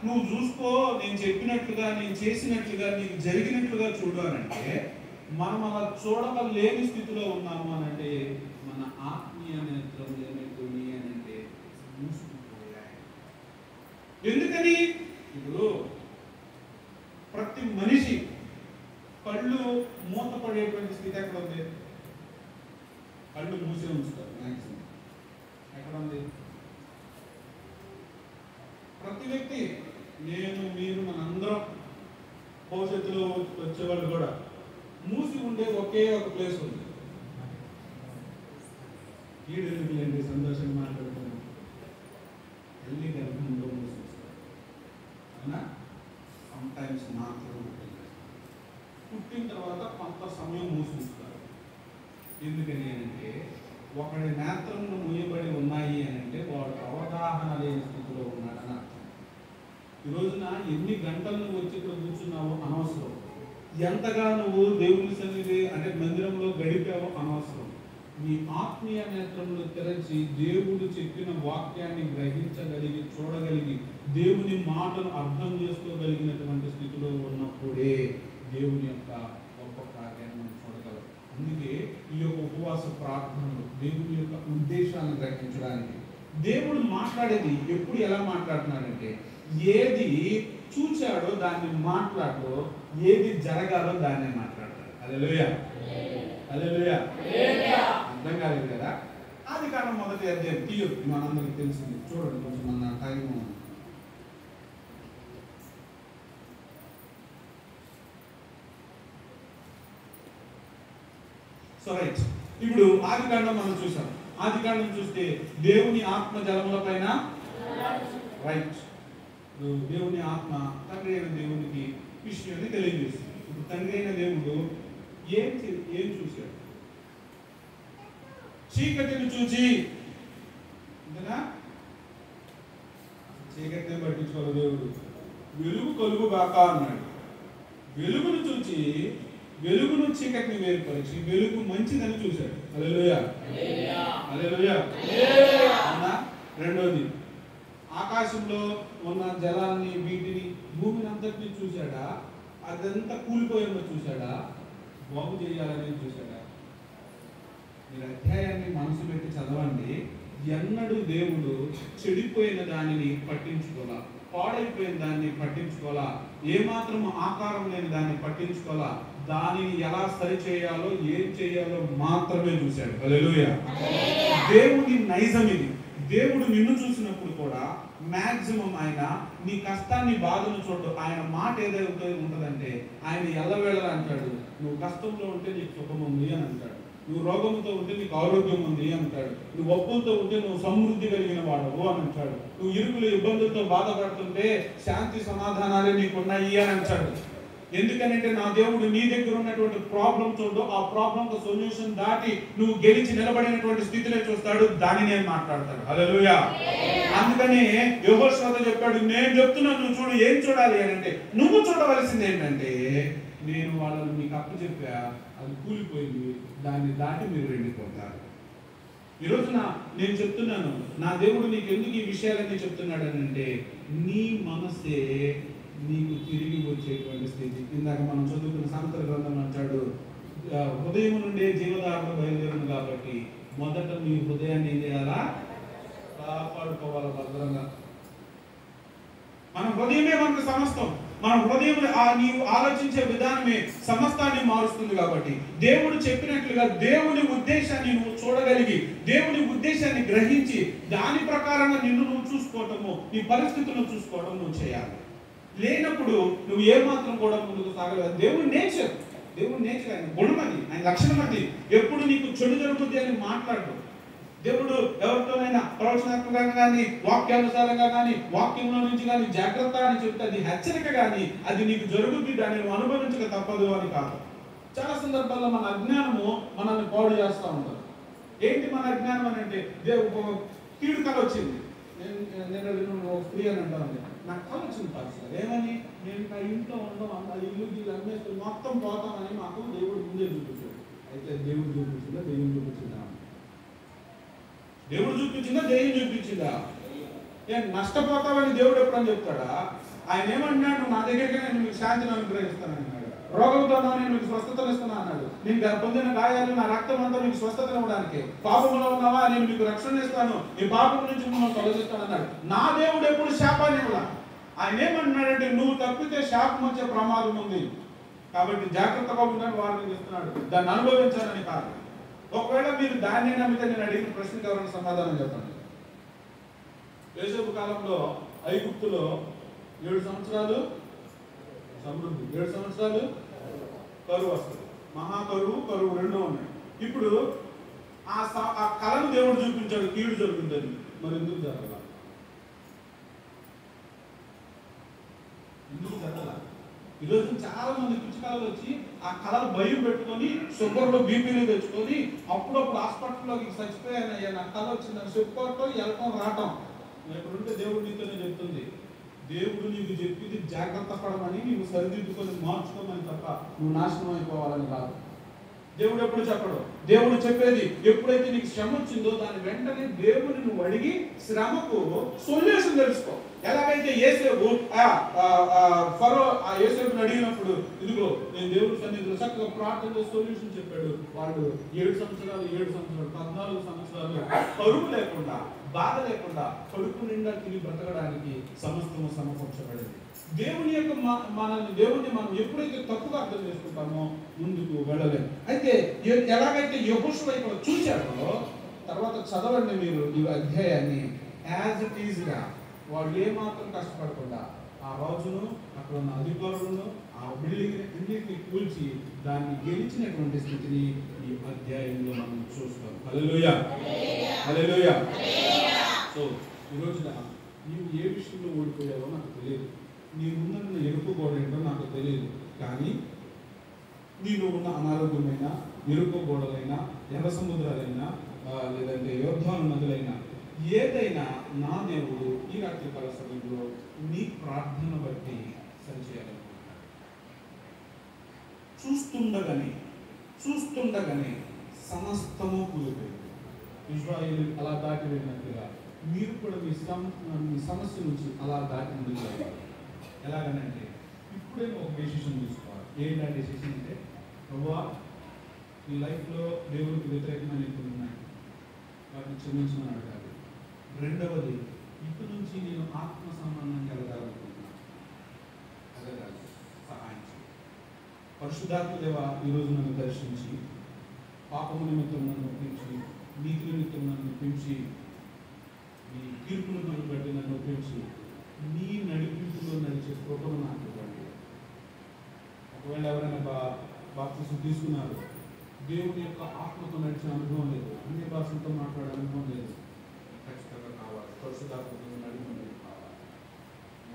నువ్వు చూసుకో, నేను చెప్పినట్లుగా, నేను చేసినట్లుగా, నీకు జరిగినట్లుగా చూడు అని అంటే, మనం అలా చూడలేని స్థితిలో ఉన్నాము అని అంటే మన ఆత్మీయ నేత్రం ఏమైపోయి అని అంటే మూసుకుపోయాయి. ఎందుకని? ఇప్పుడు ప్రతి మనిషి కళ్ళు మూతపడేటువంటి స్థితి ఎక్కడ ఉంది? కళ్ళు మూసి ఉంచుతారు మ్యాక్సిమం. ఎక్కడ ఉంది? ప్రతి వ్యక్తి, నేను, మీరు, మనందరం, భవిష్యత్తులో వచ్చేవాళ్ళు కూడా మూసి ఉండే ఒకే ఒక ప్లేస్ ఉంది. ఈడెందుకులేండి సంతోషంగా మాట్లాడుతున్నాం, ఎల్లి గర్భంలో మూసి వస్తారు అవునా? సమ్టైమ్స్ మాత్రం పుట్టిన తర్వాత కొంత సమయం మూసిస్తారు. ఎందుకని అంటే ఒకడి నేత్రంలో మూయబడి ఉన్నాయి అని అంటే వాడు అవగాహన లేని స్థితిలో ఉన్నాడని అర్థం. ఈ రోజున ఎన్ని గంటలు నువ్వు వచ్చి ఇక్కడ కూర్చున్నావో అనవసరం, ఎంతగా నువ్వు దేవుని సన్నిధి అంటే మందిరంలో గడిపావో అనవసరం. నీ ఆత్మీయ నేత్రంలో తెరచి దేవుడు చెప్పిన వాక్యాన్ని గ్రహించగలిగి, చూడగలిగి, దేవుని మాటను అర్థం చేసుకోగలిగినటువంటి స్థితిలో ఉన్నప్పుడే దేవుని యొక్క గొప్ప కార్యాన్ని మనం చూడగలం. అందుకే ఈ యొక్క ఉపవాస ప్రార్థనలు దేవుని యొక్క ఉద్దేశాలను గ్రహించడానికి, దేవుడు మాట్లాడేది ఎప్పుడు ఎలా మాట్లాడుతున్నాడంటే, ఏది చూచాడో దాన్ని మాట్లాడో, ఏది జరగాలో దాన్నే మాట్లాడతాడు. హల్లెలూయా, హల్లెలూయా. అర్థం కాలేదు కదా? ఆదికాండం 1వ అధ్యాయం తీయొద్దు, మనందరికి తెలిసింది. చూడండి కొంచెం మన టైం. సో రైట్, ఇప్పుడు ఆదికాండం మనం చూసాం. ఆదికాండం చూస్తే దేవుని ఆత్మ జలముల పైన, రైట్, దేవుని ఆత్మ తండ్రి అయిన దేవునికి విషయాన్ని తెలియజేస్తుంది. ఇప్పుడు తండ్రి అయిన దేవుడు ఏం చూశాడు? చీకటిని చూచి, అంతేనా? చీకటిని పట్టించుకోవాలి దేవుడు. వెలుగు కలుగు గాక అన్నాడు. వెలుగును చూచి, వెలుగును చీకటిని వేరుపరిచి వెలుగు మంచిదని చూశాడు. హల్లెలూయా, హల్లెలూయా. అవునా? రెండోది, ఆకాశంలో ఉన్న జలాన్ని, వీటిని, భూమిని అంతటిని చూశాడా? అదంతా కూలిపోయిందో చూశాడా? బాగు చేయాలని చూశాడా? మీరు అధ్యాయాన్ని మనసు పెట్టి చదవండి. ఎన్నడూ దేవుడు చెడిపోయిన దానిని పట్టించుకోలా, పాడైపోయిన దాన్ని పట్టించుకోలా, ఏమాత్రం ఆకారం లేని దాన్ని పట్టించుకోలా. దానిని ఎలా సరి చేయాలో, ఏం చేయాలో మాత్రమే చూశాడు. హల్లెలూయా. దేవుని నైజం ఇది. దేవుడు నిన్ను చూసినప్పుడు కూడా మ్యాక్సిమం ఆయన నీ కష్టాన్ని, బాధను చూడదు. ఆయన మాట ఏదైతే ఉంటుందంటే, ఆయన ఎల్లవేళలా అంటాడు, నువ్వు కష్టంలో ఉంటే నీకు సుఖం ఉంది అని అంటాడు. నువ్వు రోగంతో ఉంటే నీకు ఆరోగ్యం ఉంది అంటాడు. నువ్వు అప్పులతో ఉంటే నువ్వు సమృద్ధి కలిగిన వాడవు అని అంటాడు. నువ్వు ఇరుకులు ఇబ్బందులతో బాధపడుతుంటే శాంతి సమాధానాలే నీకున్నాయి అని అంటాడు. ఎందుకనంటే నా దేవుడు నీ దగ్గర ఉన్నటువంటి ప్రాబ్లం చూడు, ఆ ప్రాబ్లం సొల్యూషన్ దాటి నువ్వు గెలిచి నిలబడినటువంటి స్థితిలో చూస్తాడు, దాన్ని నేను మాట్లాడతాడు. హల్లెలూయా. అందుకని యెహోషువతో చెప్పాడు, నేను చెప్తున్నాను నువ్వు చూడు. ఏం చూడాలి అని అంటే, నువ్వు చూడవలసింది ఏంటంటే, నేను వాళ్ళని మీకు అప్పు చెప్పా, అది కూలిపోయింది, దాన్ని దాటి మీరు వెళ్ళిపోతారు. ఈరోజున నేను చెప్తున్నాను, నా దేవుడు నీకు ఎందుకు ఈ విషయాలన్నీ చెప్తున్నాడు అని అంటే, నీ మనసే నీకు తిరిగి వచ్చేటువంటి స్థితి. ఇందాక మనం చదువుకున్న సామెతల గ్రంథం అంటాడు, హృదయం నుండే జీవధారణ బయలుదేరును కాబట్టి మొదట నీ హృదయాన్ని ఏం చేయాలా? కాపాడుకోవాలి భద్రంగా. మన హృదయమే మనకు సమస్తం. మన హృదయం నీవు ఆలోచించే విధానమే సమస్తాన్ని మారుస్తుంది. కాబట్టి దేవుడు చెప్పినట్లుగా దేవుని ఉద్దేశాన్ని నువ్వు చూడగలిగి, దేవుని ఉద్దేశాన్ని గ్రహించి, దాని ప్రకారంగా నిన్ను నువ్వు చూసుకోవటము, నీ పరిస్థితులను చూసుకోవడం నువ్వు చేయాలి. లేనప్పుడు నువ్వు ఏమాత్రం కూడా ముందుకు సాగలేదు. దేవుడి నేచర్ ఆయన గుణం, అది ఆయన లక్షణం. అది ఎప్పుడు నీకు చెడు జరుగుతుంది అని మాట్లాడు. దేవుడు ఎవరితోనైనా ప్రవచనాత్మకంగా కానీ, వాక్యానుసారంగా కానీ, వాక్యంలో నుంచి కానీ జాగ్రత్త అని చెప్తే అది హెచ్చరిక కానీ, అది నీకు జరుగుతుంది, దాన్ని నువ్వు అనుభవించక తప్పదు అని కాదు. చాలా సందర్భాల్లో మన అజ్ఞానము మనల్ని పాడు చేస్తూ ఉంటారు. ఏంటి మన అజ్ఞానం అని అంటే, కీడు కళ వచ్చింది. నేను ఫ్రీ అని అంటాను, నాకు కళ వచ్చింది పాస్టర్. ఏమని? నేను నా ఇంట్లో ఉండడం, అది ఇల్లు అమ్మేస్తే మొత్తం పోతామని మాకు దేవుడు ముందే చూపించాడు. అయితే దేవుడు చూపించిందా, దెయ్యం చూపించిందా? దేవుడు చూపించిందా, దెయ్యం చూపించిందా? నష్టపోతావని దేవుడు ఎప్పుడని చెప్తాడా? ఆయన ఏమన్నాడు? నా దగ్గరికి నేను మీకు శాంతిని అనుగ్రహిస్తాను అన్నాడు. రోగంతో నేను మీకు స్వస్థతను ఇస్తున్నా అన్నాడు. నేను పొందిన గాయాలు, నా రక్తం అంతా మీకు స్వస్థతను ఇవ్వడానికి. పాపంలో ఉన్నావా, నేను మీకు రక్షణ ఇస్తాను, ఈ పాపం నుంచి మిమ్మల్ని తొలగిస్తాను అన్నాడు. నా దేవుడు ఎప్పుడు శాపాన్ని ఇవ్వలా. ఆయన ఏమన్నాడంటే, నువ్వు తప్పితే శాపం వచ్చే ప్రమాదం ఉంది, కాబట్టి జాగ్రత్తగా ఉండని వారిని ఇస్తున్నాడు, దాన్ని అనుభవించాలని కాదు. ఒకవేళ మీరు దాన్ని నమ్మితే నేను అడిగిన ప్రశ్నకు ఎవరైనా సమాధానం చెప్పండి. యోసేపు కాలంలో ఐగుప్తులో 7 సంవత్సరాలు సమృద్ధి, 7 సంవత్సరాలు కరువు వస్తుంది. మహాకరువు, కరువు రెండో ఉన్నాయి. ఇప్పుడు ఆ కళను దేవుడు చూపించాడు, కీడు జరుగుతుందని. మరి ఎందుకు జరగాల? ఎందుకు జరగాల? ఈరోజు చాలా మంది పిచ్చికళలు వచ్చి ఆ కళలు భయం పెట్టుకొని, షుగర్లో బీపీలు తెచ్చుకొని, అప్పుడప్పుడు హాస్పిటల్లోకి చచ్చిపోయానయ్యా, నా కళ వచ్చిందని చెప్పుకోవటం, వెళ్ళటం, రావటం. ఇప్పుడుంటే దేవుడు నీతోనే చెప్తుంది, దేవుడు నీకు చెప్పింది జాగ్రత్త పడమని, నీవు సరిదిద్దుకొని మార్చుకోమని తప్ప నువ్వు నాశనం అయిపోవాలని కాదు. దేవుడు ఎప్పుడు చెప్పడు. దేవుడు చెప్పేది, ఎప్పుడైతే నీకు శ్రమ వచ్చిందో దాని వెంటనే దేవుని నువ్వు అడిగి శ్రమకు సొల్యూషన్ తెలుసుకో. ఎలాగైతే యేసేపు ఫరో ఆ యేసేపుని అడిగినప్పుడు, ఇదిగో నేను దేవుడి సన్నిధిలో చక్కగా ప్రార్థన సొల్యూషన్ చెప్పాడు. వాళ్ళు 7 సంవత్సరాలు 14 సంవత్సరాలు కరువు లేకుండా, బాధ లేకుండా, కడుపు నిండా తిని బ్రతకడానికి సమస్తము సమకూర్చబడింది. దేవుడిని మనం ఎప్పుడైతే తప్పుగా అర్థం చేసుకుంటామో ముందుకు వెళ్ళలేము. అయితే ఎలాగైతే యెహోషువ ఇక్కడ చూశాడో, తర్వాత చదవండి మీరు ఈ అధ్యాయాన్ని. యాజ్ ఇట్ ఈజ్ గా వాళ్ళు ఏమాత్రం కష్టపడకుండా ఆ రాజును, అక్కడ ఉన్న అధికారులను, ఆ బిల్డింగ్ అన్నింటినీ కూల్చి దాన్ని గెలిచినటువంటి స్థితిని ఈ అధ్యాయంలో మనం చూస్తాం. హల్లెలూయా, హల్లెలూయా. సో ఈ రోజున నీవు ఏ విషయంలో ఓడిపోయావో నాకు తెలియదు, నీ ముందున్న ఎరుపుగోడ ఏంటో నాకు తెలియదు. కానీ నీలో ఉన్న అనారోగ్యమైన, ఎరుపుగోడలైనా, ఎర్ర సముద్రాలైనా, లేదంటే యోర్దాను నదులైనా, ఏదైనా నా దేవుడు ఈ రాత్రికాల సమయంలో నీ ప్రార్థన బట్టి సరిచేయాలనుకుంటున్నాడు. చూస్తుండగానే సమస్తము కూలిపోయింది. ఇశ్రాయేలు అలా దాటి వెళ్ళినట్టుగా మీరు కూడా మీ సమస్య నుంచి అలా దాటి ముందుకు వెళ్ళాలి. ఎలాగనంటే, ఇప్పుడే ఒక డెసిషన్ తీసుకోవాలి. ఏంటంటే డెసిషన్ అంటే, ప్రభువా ఈ లైఫ్లో దేవుడికి వ్యతిరేకమైన కొన్ని ఉన్నాయి, వాటిని క్షమించమని అడగాలి. రెండవది, ఇప్పటి నుంచి నేను ఆత్మ సంబంధంగా వెళ్ళాలనుకుంటున్నాను, అడగాలి, సహాయం చేయాలి. పరిశుద్ధాత్మ దేవ, ఈరోజు నన్ను దర్శించి, పాపము నిమిత్తం నన్ను ఒప్పించి, నీతి నిమిత్తం నన్ను ఒప్పించి, నీ తీర్పులను బట్టి నన్ను ఒప్పించి, నీ నడిపింపులో నడిచే కృపను నాకు ఇవ్వండి. ఒకవేళ ఎవరైనా బాప్తిసం తీసుకున్నారు, దేవుని యొక్క ఆత్మతో నడిచే అనుభవం లేదు, అన్ని భాషలతో మాట్లాడే అనుభవం లేదు, ఖచ్చితంగా కావాలి. పరిశుద్ధాత్మతో నడిపి కావాలి.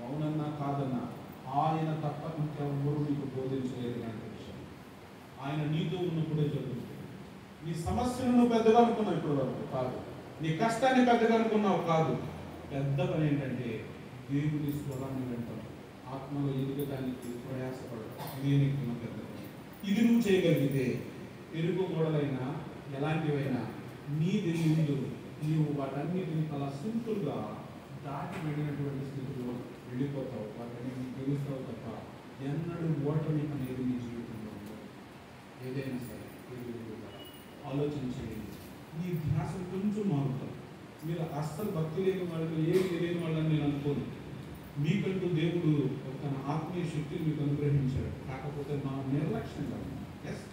అవునన్నా కాదన్నా ఆయన తప్ప ఇంకెవరు నీకు బోధించలేదు లాంటి విషయం. ఆయన నీతో ఉన్నప్పుడే జరుగుతుంది. నీ సమస్యను నువ్వు పెద్దగా అనుకున్నావు ఇప్పుడు వరకు కాదు, నీ కష్టాన్ని పెద్దగా అనుకున్నావు కాదు. పెద్ద పని ఏంటంటే దేవుని స్వరాన్ని వింటాం, ఆత్మలో ఎదగడానికి ప్రయాసపడడం. ఇదే నీకున్న పెద్ద పని. ఇది నువ్వు చేయగలిగితే ఎరుగు గోడలైనా ఎలాంటివైనా నీది ముందు నీవు వాటన్నిటిని అలా సింపుల్గా దాటి వెళ్ళినటువంటి స్థితిలో వెళ్ళిపోతావు. వాటిని నీకు తెలుస్తావు తప్ప ఎన్నడూ ఓటమి అనేది నీ జీవితంలో ఉండదు. ఏదైనా సరే ఆలోచించి నీ ధ్యాస కొంచెం మారుతావు. మీరు అస్సలు భక్తి లేని వాళ్ళు, ఏం తెలియని వాళ్ళని నేను అనుకోను. మీకంటూ దేవుడు తన ఆత్మీయ శక్తిని మీకు అనుగ్రహించాడు. కాకపోతే మనం నిర్లక్ష్యంగా ఉన్నాం. ఎస్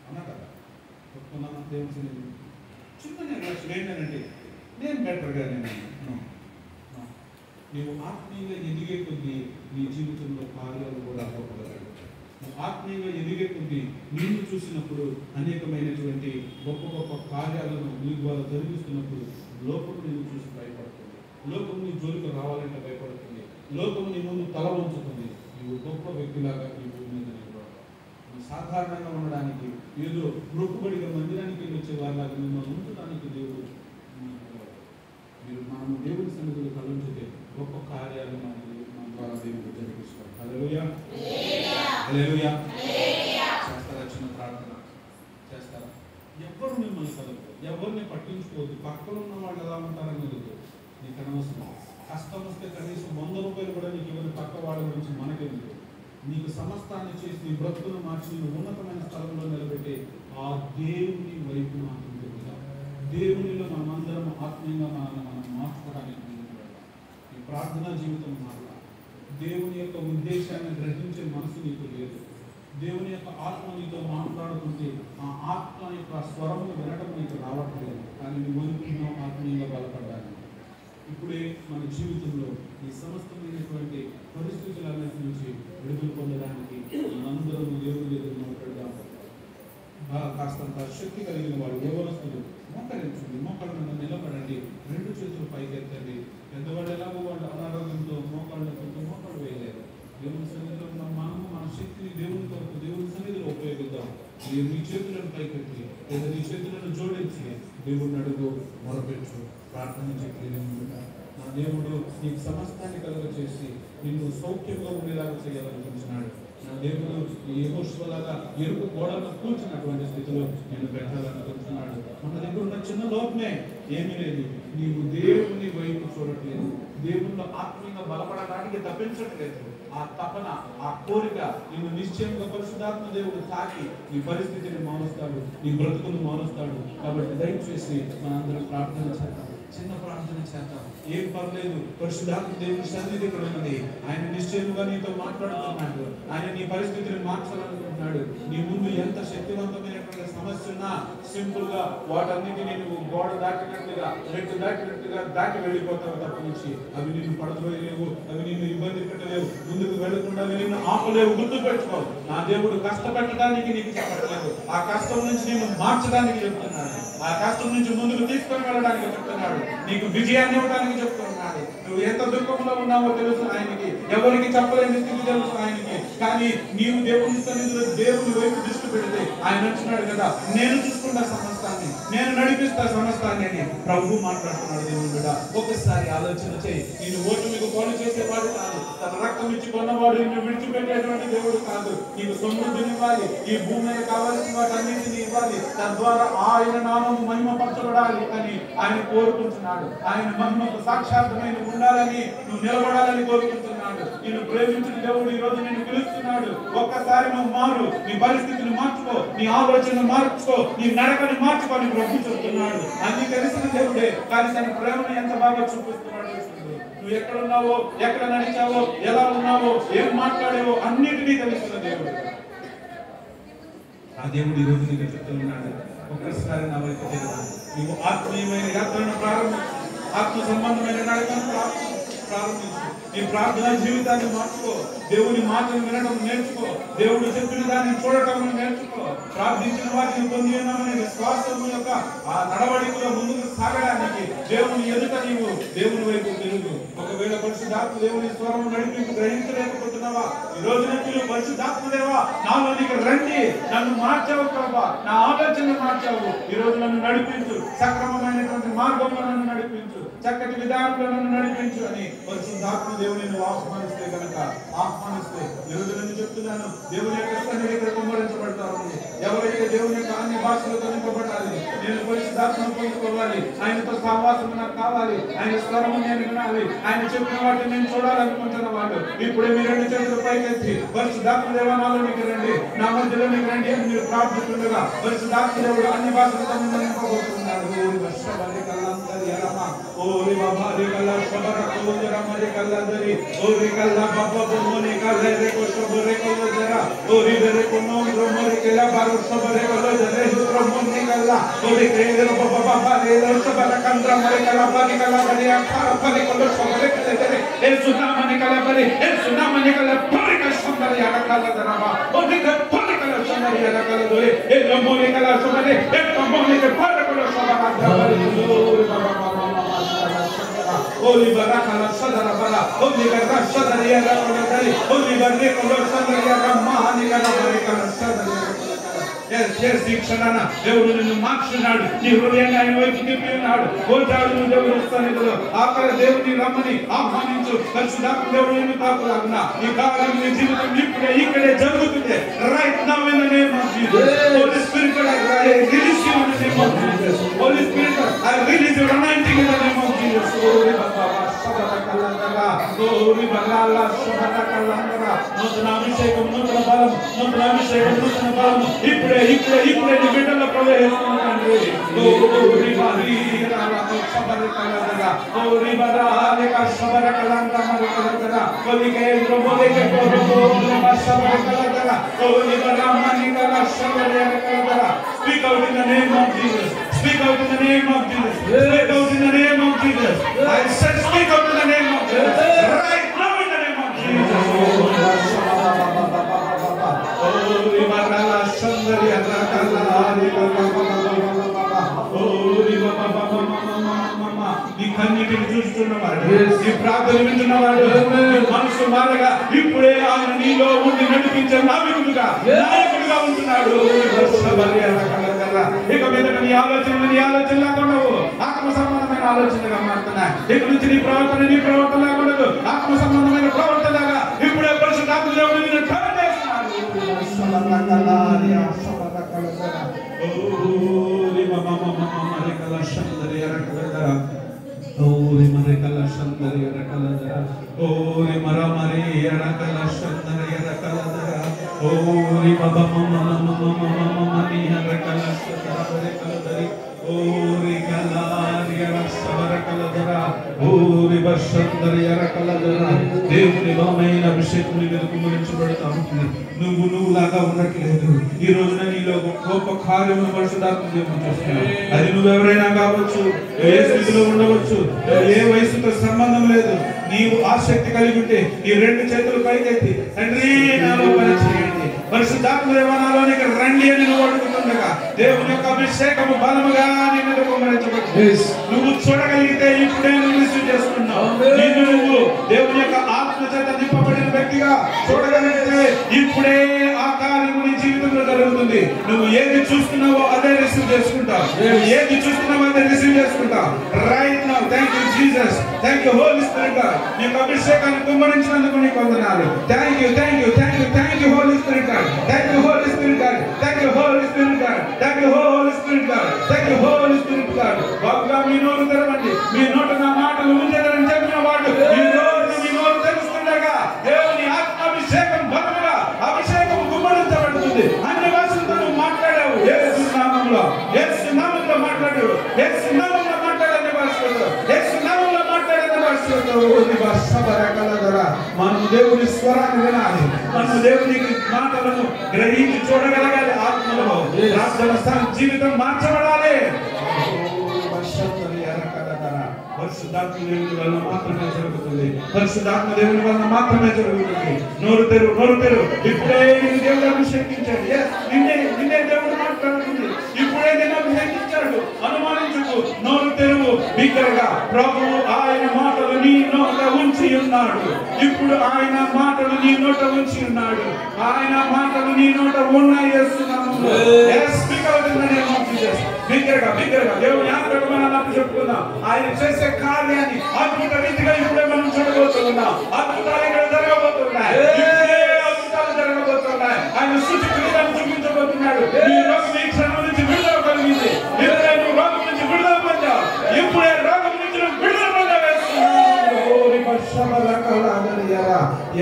అన్నా కదా, ఒప్పుకున్నాను. దేవుని చిన్న నిర్లక్ష్యం ఏంటంటే నేను బెటర్గా నేను నీవు ఆత్మీయంగా ఎదిగే కొద్దీ నీ జీవితంలో కార్యాలు కూడా గొప్పగలడు. నువ్వు ఆత్మీయంగా ఎదిగే కొద్దీ నిన్ను చూసినప్పుడు అనేకమైనటువంటి గొప్ప గొప్ప కార్యాలను నీ ద్వారా జరిగిస్తున్నప్పుడు లోకం నిన్ను చూసి భయపడుతుంది. లోకం నీ జోలికి రావాలంటే భయపడుతుంది. లోకం నీ ముందు తల వంచుతుంది. నువ్వు గొప్ప వ్యక్తిలాగా నీ భూమి మీద నిలబడతావు. నువ్వు సాధారణంగా ఉండడానికి, ఏదో మొక్కుబడిగా మందిరానికి వెళ్ళి వచ్చే వాళ్ళగా మిమ్మల్ని ఉంచడానికి దేవుడు మీరు మనము దేవుడి సన్నిధిలో కలుంచితే గొప్ప కార్యాలు మన ద్వారా దేవుడు జరిగిస్తాం. హల్లెలూయా, హల్లెలూయా. చేస్తారా? చిన్న ప్రార్థన చేస్తారా? ఎవరు మిమ్మల్ని కలగదు, ఎవరిని పట్టించుకోవద్దు. పక్కన ఉన్న వాళ్ళు ఎలా ఉంటారని వద్దు, నీకు అనవసరం. కష్టం వస్తే కనీసం 100 రూపాయలు కూడా నీకు ఎవరి పక్క వాళ్ళ గురించి మనకెందుకు. నీకు సమస్తాన్ని చేసి నీ బ్రతుకును మార్చి నువ్వు ఉన్నతమైన స్థలంలో నిలబెట్టి ఆ దేవుని వైపు మాత్రం తిరుగుతాం. దేవునిలో మనమందరం ఆత్మీయంగా మనం మార్చుకోవడానికి ముందుకు వెళ్దాం. ఈ ప్రార్థనా జీవితం మాట్లా దేవుని యొక్క ఉద్దేశాన్ని గ్రహించే మనసు నీకు లేదు. దేవుని యొక్క ఆత్మ నీతో మాట్లాడుతుంటే ఆ ఆత్మ యొక్క స్వరమును వినడం నీకు రావట్లేదు. కానీ నువ్వు అనుకుంటున్నావు ఆత్మీయంగా బలపడ్డాను. ఇప్పుడే మన జీవితంలో ఈ సమస్తమైనటువంటి పరిస్థితులన్నిటి నుంచి విడుదల పొందడానికి మనందరం దేవుని దగ్గర మాట్లాడదాం. కాస్తంత శక్తి కలిగిన వాడు యవనస్తులు మోకరించండి, మోకాళ్ళ మీద నిలబడండి, 2 చేతులు పైకెత్తండి. పెద్దవాళ్ళు ఎలాగో వాళ్ళు అనారోగ్యంతో మోకాళ్ళు వేయలేరు. దేవుని సన్నిధిలో ఉన్న మనము మన శక్తిని దేవుని కొరకు దేవుని సన్నిధిలో ఉపయోగిద్దాం. మీరు నీ చేతులను పైకెత్తి లేదా నీ చేతులను జోడించి దేవుడిని అడుగు, మొరపెట్టు, ప్రార్థన చెప్పి నా దేవుడు నీకు సమస్తాన్ని కలుగ చేసి నిన్ను సౌఖ్యంగా ఉండేలాగా చేయాలనుకుంటున్నాడు. నా దేవుడు ఈ యెహోషువలాగా ఎరుపు గోడలను కూల్చినటువంటి స్థితిలో నేను పెట్టాలనుకుంటున్నాడు. మన దగ్గర ఉన్న చిన్న లోపమే ఏమీ లేదు. నీవు దేవుని వైపు చూడట్లేదు, దేవునిలో ఆత్మీయంగా బలపడడానికి తప్పించట్లేదు. ఆ తపన, ఆ కోరిక నిన్ను నిశ్చయంగా పరిశుద్ధాత్మ దేవుడు తాకి నీ పరిస్థితిని మారుస్తాడు, నీ బ్రతుకును మారుస్తాడు. కాబట్టి దయచేసి మనందరం ప్రార్థన చేద్దాం, చిన్న ప్రార్థన చేద్దాం. ఏం పర్లేదు, పరిశుద్ధాత్మ దేవుని సన్నిధి ఇక్కడ ఉన్నది. ఆయన నిశ్చయముగా నీతో మాట్లాడుతున్నాడు. ఆయన నీ పరిస్థితిని మార్చాలనుకుంటున్నాడు. నీ ముందు ఎంత శక్తివంతమైనటువంటి సమస్య ఉన్నా సింపుల్ గా వాటన్నిటిని నువ్వు గోడ దాటినట్లుగా, రెట్టు దాటినట్లుగా దాటి వెళ్ళిపోతావు తప్ప నుంచి. అవి నిన్ను పడద్రోయలేవు, అవి నిన్ను ఇబ్బంది పెట్టలేవు, ముందుకు వెళ్లకుండా నిన్ను ఆపలేవు. గుర్తు పెట్టుకో, నా దేవుడు కష్టపెట్టడానికి నీకు చెప్పట్లేదు, ఆ కష్టం నుంచి నేను మార్చడానికి చెప్తున్నాడు. ఆ కష్టం నుంచి ముందుకు తీసుకొని వెళ్ళడానికి చెప్తున్నాడు. నీకు విజయాన్ని ఇవ్వడానికి చెప్తున్నాడు. నువ్వు ఎంత దుఃఖంలో ఉన్నావో తెలుసు ఆయనకి, ఎవరికి చెప్పలేని స్థితి తెలుసు ఆయనకి. కానీ నీవు దేవుని సన్నిధిలో దేవుని వైపు దృష్టి పెడితే ఆయన అంటున్నాడు కదా, నేను చూసుకున్న సమస్తాన్ని, నేను నడిపిస్తా సమస్తాన్ని అని ప్రభు మాట్లాడుతున్నాడు. దేవుని బిడ్డ ఒకసారి ఆలోచన చేయి. నేను ఓటమికి కోలు చేసేవాడు కాదు, తన రక్తం ఇచ్చి కొన్నవాడు నిన్ను విడిచిపెట్టేటువంటి దేవుడు కాదు. నీకు సమృద్ధిని ఇవ్వాలి, ఈ భూమి మీద కావాల్సిన వాటన్నింటినీ ఇవ్వాలి, తద్వారా ఆయన నామము మహిమపరచబడాలి అని ఆయన కోరుకుంటున్నాడు. ఆయన మహిమకు సాక్షాత్మైన ఉండాలని, నువ్వు నిలబడాలని కోరుకుంటున్నాడు. నేను ప్రేమించిన దేవుడు ఈ రోజు నేను పిలుస్తున్నాడు. ఒక్కసారి నువ్వు మారు, నీ పరిస్థితిని మార్చుకో, నీ ఆలోచన మార్చుకో, నీ నడకని మార్చుకొని ప్రభు చెప్తున్నాడు. అన్ని తెలిసిన దేవుడే, కానీ తన ప్రేమను ఎంత బాగా చూపిస్తున్నాడు. నువ్వు ఎక్కడ ఉన్నావో, ఎక్కడ నడిచావో, ఎలా ఉన్నావో, ఏం మాట్లాడావో అన్నిటినీ తెలుస్తున్న దేవుడు. ఆ దేవుడు ఈ రోజు నీకు చెప్తున్నాడు, ఒక్కసారి నా వైపు తిరగాలి. నువ్వు ఆత్మీయమైన యాత్రను ప్రారంభించు, ఆత్మ సంబంధమైన నడకను ప్రారంభించు. నీ ప్రార్థన జీవితాన్ని మార్చుకో. దేవుని మాటలు వినడం నేర్చుకో. దేవుడు చెప్పిన దాన్ని చూడటం నేర్చుకో. ప్రార్థించిన వాటిని పొంది ఉన్నామనే విశ్వాసం యొక్క ఆ నడవడికలో ముందుకు సాగడానికి దేవుని ఎదుట నీవు దేవుని వైపు తిరుగు. ఒకవేళ పరిశుద్ధాత్మ దేవుని స్వరం నడిపి గ్రహించలేకపోతున్నావా, ఈ రోజు నుంచి పరిశుద్ధాత్మ దేవా నాలోనికి రండి, నన్ను మార్చావు ప్రభా, నా ఆలోచన మార్చావు, ఈ రోజు నన్ను నడిపించు, సక్రమమైనటువంటి మార్గంలో నన్ను నడిపించు, చక్కటి విధానంలో నన్ను నడిపించు అని పరిశుద్ధాత్మ దేవుని నువ్వు ఆహ్వానిస్తే కనుక ఆహ్వానిస్తే ఈ రోజు నేను చెప్తున్నాను, దేవుని యొక్క సన్నిధి ఇక్కడ కుమ్మరించబడతారు. ఎవరైతే దేవుని యొక్క అన్ని భాషలతో నింపబడాలి, నేను పరిశుద్ధాత్మను పొందుకోవాలి, ఆయనతో సహవాసం నాకు కావాలి, ఆయన స్వరము నేను వినాలి, ఆయన చెప్పిన వాటిని నేను చూడాలనుకుంటున్న వాళ్ళు ఇప్పుడే మీ రెండు చేతులు పైకెత్తి పరిశుద్ధాత్మ దేవాలయానికి రండి, నా మధ్యలోనికి రండి అని మీరు ప్రార్థిస్తుండగా పరిశుద్ధాత్మ దేవుడు అన్ని భాషలతో మిమ్మల్ని నింపబోతున్నాడు. ఓరి బాబా రే కల్లా శబర కోజర మరే కల్లా దరి ఓరి కల్లా బాబా బొమ్మని కల్లా రే కో శబరే కల్లా జరా ఓరి బెరే కో నోంద్రో మరే కల్లా బారో శబరే కల్లా జరే హిత్రో మొన్ని కల్లా ఓరి కేంద్ర బాబా బాబా రే శబర కంద్ర మరే కల్లా బాని కల్లా బరి అఖార పలి కల్లా శబరే కల్లా జరే ఏ సునామని కల్లా బరి ఏ సునామని కల్లా పరి క శబరే యాడ కల్లా జరాబా ఓరి క పరి కల్లా శబరే యాడ కల్లా దోరే ఏ నమోని కల్లా శబరే ఏ నమోని క పరి కల్లా శబరా జబరే ఓరి బాబా Oli baraka la sadara bara, oli baraka sadara ya la dari, oli baraka la sadara ya ramani la baraka la sadara. శిక్షణ దేవుడు నిన్ను మార్చున్నాడు, నీ హృదయాన్ని ఆయన వైపు తిప్పి ఉన్నాడు. కోటాడు దేవుడు వస్తాను ఆఖరి దేవుని రమ్మని ఆహ్వానించు. పరిశుద్ధాత్మ దేవుడు నిన్ను తాకులాగున ఈ కాలం నీ జీవితం ఇప్పుడే ఇక్కడే జరుగుతుంది. Right now in the name of Jesus. Holy Spirit I release you in the name of Jesus. Holy Spirit I release your anointing in the name of Jesus. ఓరి బాబా శబర కల్లందరా ఓరి బలాల శబర కల్లందరా నూతన అభిషేకం, నూతన బలం, నూతన అభిషేకం, నూతన బలం ఇప్పుడే ఇప్పుడే ఇప్పుడే నీ బిడ్డల ప్రవేశిస్తుంది. ఓరి బారి రాల శబర కల్లందరా ఓరి బలాల శబర కల్లందరా మరి కల్లందరా కొలికే రోబోలే రోబోలే శబర కల్లందరా ఓరి బలామని కల శబర కల్లందరా. Speak out in the name of Jesus. Speak out in the name of Jesus. Speak out in the name of Jesus. I said speak out in the name of Jesus. Right now in the name of Jesus. Oh, Rimarala Shandari Arakala ఈ కన్నిటిని చూస్తున్నవాడు, ఈ ప్రార్థన వింటున్నవాడు, మనసు మారగా ఇప్పుడే ఆయన నీలో ఉండి నడిపించే నాయకుడుగా ఉంటున్నాడు. ఇక మీద నీ ఆలోచనలు ఉండవు, ఆత్మ సంబంధమైన ఆలోచనగా మారుతున్నాయి. ఇక నుంచి నీ ప్రవర్తన ఉండదు, ఆత్మ సంబంధమైన ప్రవర్తనగా ఇప్పుడే పరిశుద్ధాత్మ దేవుడు నిన్ను టర్న్ చేస్తున్నాడు. Ori mare kala shandari ara kala dara, ori mara mare ara kala shandari ara kala dara, ori baba mama mama mama mama ni ara kala shandari ara kala dari, ori kala ara sabara kala dara, ori bashandari ara kala dara. దేవుని బలమైన అభిషేకం నీ మీద కుమ్మరించబడతా ఉంటుంది. నువ్వులాగా ఉండట్లేదు. ఈ రోజున నీలో గొప్ప కార్యము పరిశుద్ధాత్మ దేవుడు చేస్తున్నాడు. అది నువ్వెవరైనా కావచ్చు, ఏ స్థితిలో ఉండవచ్చు, ఏ వయసుతో సంబంధం లేదు. నీవు ఆసక్తి కలిగి ఉంటే నీ రెండు చేతులు పైకెత్తి తండ్రి నాలో పని చేయండి, పరిశుద్ధాత్మ దేవా నాలోనికి రండి అని నువ్వు అడుగుతుండగా దేవుని యొక్క అభిషేకము బలముగా నీ మీద కుమ్మరించబడుతుంది. నువ్వు చూడగలిగితే ఇప్పుడే నువ్వు రిసీవ్ చేసుకున్నావు. నువ్వు దేవుని యొక్క ఆత్మ చేత నింపబడిన వ్యక్తిగా చూడగలిగితే ఇప్పుడే ఆ కార్యము నీ జీవితంలో జరుగుతుంది. నువ్వు ఏది చూస్తున్నావో అదే రిసీవ్ చేసుకుంటావు. నువ్వు ఏది చూస్తున్నావో అదే రిసీవ్ చేసుకుంటావు. Right now thank you Jesus, thank you Holy Spirit. నీకు అభిషేకాన్ని కుమ్మరించినందుకు నీకు వందనాలు. Thank you thank you thank you thank you Holy Spirit God, thank you Holy Spirit God, thank you Holy Spirit God, thank you Holy Spirit God, thank you Holy Spirit God. బాబుగా మీ నోరు తెరవండి, మీ నోట నా మాటలు ఉంచదని చెప్పిన వాడు ఈ రోజు మీ నోరు తెరుస్తుండగా దేవుని ఆత్మాభిషేకం బలముగా అభిషేకం కుమ్మరించబడుతుంది. అన్ని భాషలతో నువ్వు మాట్లాడావు. యేసు నామములో, యేసు నామములో మాట్లాడావు, యేసు నామములో మాట్లాడని భాషలతో, యేసు నామములో మాట్లాడని భాషలతో. మనం దేవుని స్వరాన్ని వినాలి, మనం దేవుని మాటలను గ్రహించి చూడగలగాలి. ఆత్మలో ప్రార్థన జీవితం మార్చబడాలి. పరిశుద్ధాత్మ దేవుని వలన మాత్రమే జరుగుతుంది. పరిశుద్ధాత్మ దేవుని వలన మాత్రమే జరుగుతుంది. నోరు తెరు. ఇప్పుడే దేవుడు అభిషేకించాడు. నిన్నే దేవుడు మాట్లాడుతుంది. ఇప్పుడే నేను అభిషేకించాడు. అనుమానించకు. నోరు తెరువు. బిగ్గరగా ప్రభువు ఆయన మాటలు నీ నోట ఉంచి ఉన్నాడు. ఇప్పుడు ఆయన మాటలు నీ నోట ఉంచి ఉన్నాడు. ఆయన మాటలు నీ నోట ఉన్నాయి. బిగ్గరగా దేవుని ఆత్మను చెప్పుకుందాం. ఆయన చేసే కార్యాన్ని అద్భుత రీతిగా ఇప్పుడే మనం చూడబోతున్నాం. అద్భుతాలు ఇక్కడ జరగబోతున్నాయి. అద్భుతాలు జరగబోతున్నాయి. ఆయన సూచక్రియలను చూపించబోతున్నాడు. ఈ రోగం ఈ క్షణం నుంచి విడుదల కలిగింది. రోగం నుంచి విడుదల పొందావు. ఇప్పుడే రోగం నుంచి విడుదల పొందావు.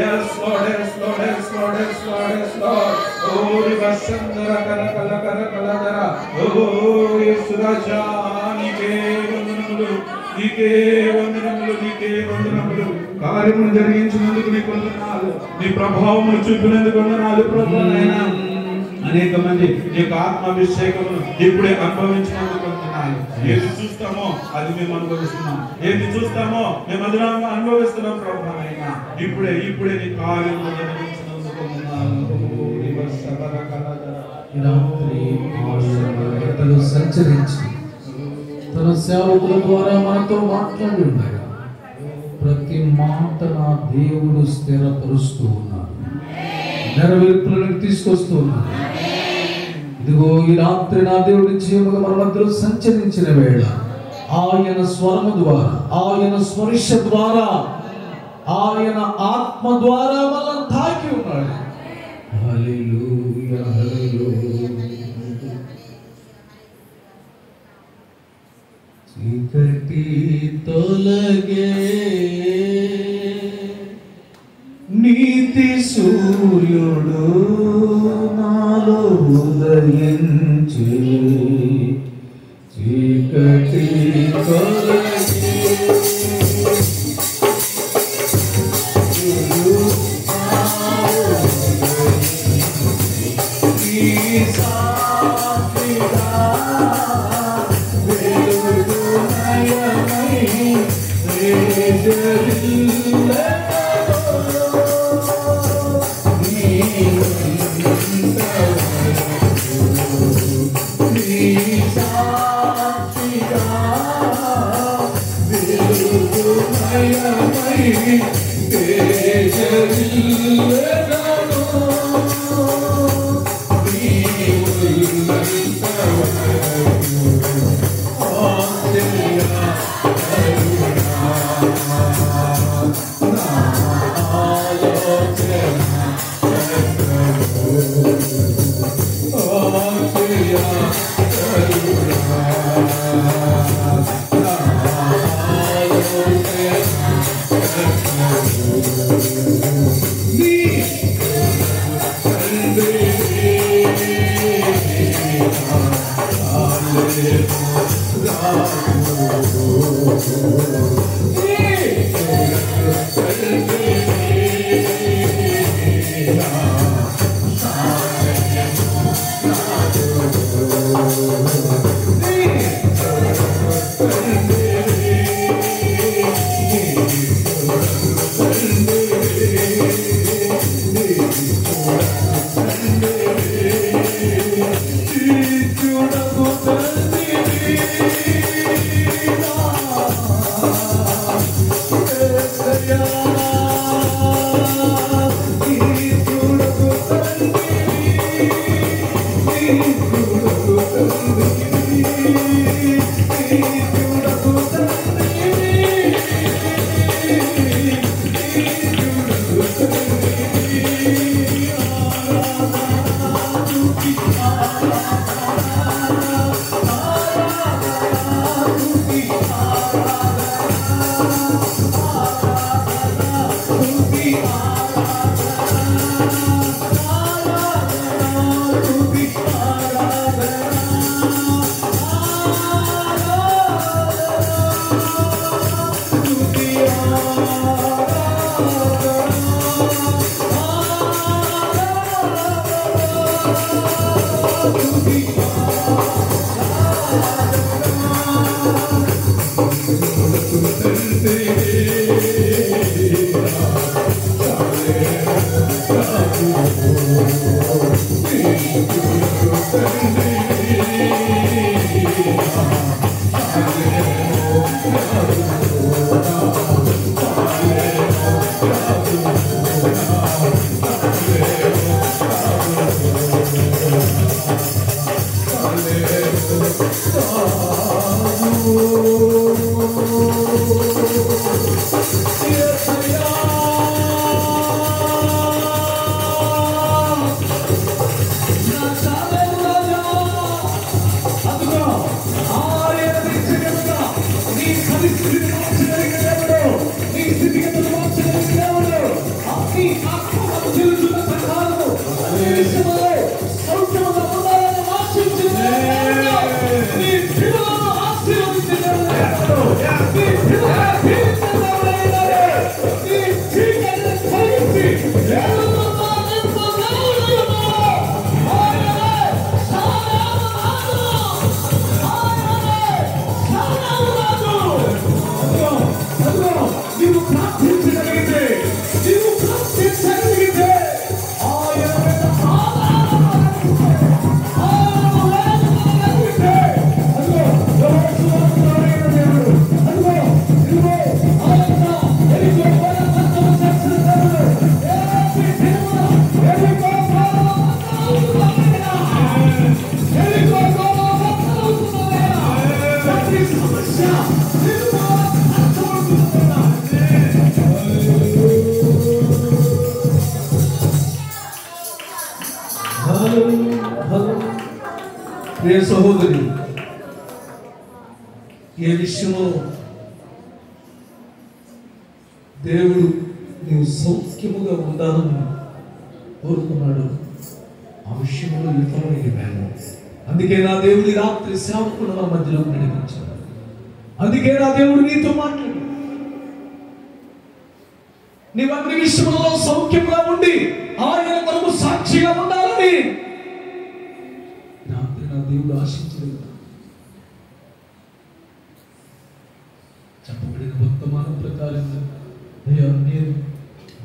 Yes, Lord, yes, Lord, yes, Lord, yes, Lord, yes, Lord. Oh, Rivashandara kara dara. Oh, Yesu Raja, nike వందనములు. కార్యమును జరిగించినందుకు నీకు వందనాలు. నీ ప్రభావమును చూపినందుకు వందనాలు ప్రభువైనా. అనేక మంది నీ యొక్క ఆత్మాభిషేకమును ఇప్పుడే అనుభవించినందుకు వందనాలు. ఏది చూస్తామో అది మేము అనుభవిస్తున్నాం. ఏది చూస్తామో మేము అది అనుభవిస్తున్నాం ప్రభువైనా. ఇప్పుడే నీ కార్యమును జరిగించినందుకు వందనాలు. సంచరించి తన సేవకుల ద్వారా మనతో మాట్లాడి ఉండగా ప్రతి మాట నా దేవుడు స్థిరపరుస్తూ ఉన్నాడు. నెరవేర్పులను తీసుకొస్తూ ఉన్నాడు. ఇదిగో ఈ రాత్రి నా దేవుడి జీవముగా మన మధ్యలో సంచరించిన వేళ ఆయన స్వరము ద్వారా, ఆయన స్పర్శ ద్వారా, ఆయన ఆత్మ ద్వారా మనల్ని తాకి ఉన్నాడు. హల్లెలూయా, హల్లెలూయా. చీకటి తొలగే నీతి సూర్యుడు నాలో ఉదయించే. చీకటి తొలగే ప్రియ సహోదరి, ఏ విషయంలో దేవుడు నీవు సౌఖ్యముగా ఉండాలని కోరుకున్నాడు ఆ విషయంలో విఫలమైపోయాను. అందుకే నా దేవుడి రాత్రి సేవకుడు నా మధ్యలో నడిపించాడు. అందుకే నా దేవుడు నీతో మాట్లాడు. నీవు అన్ని విషయంలో సౌఖ్యంగా ఉండి ఆయన కొరకు సాక్షిగా ఉండాలని రాత్రి నా దేవుడు ఆశించలేదు. చెప్పబడిన వర్తమానం ప్రకారంగా అయ్యా నేను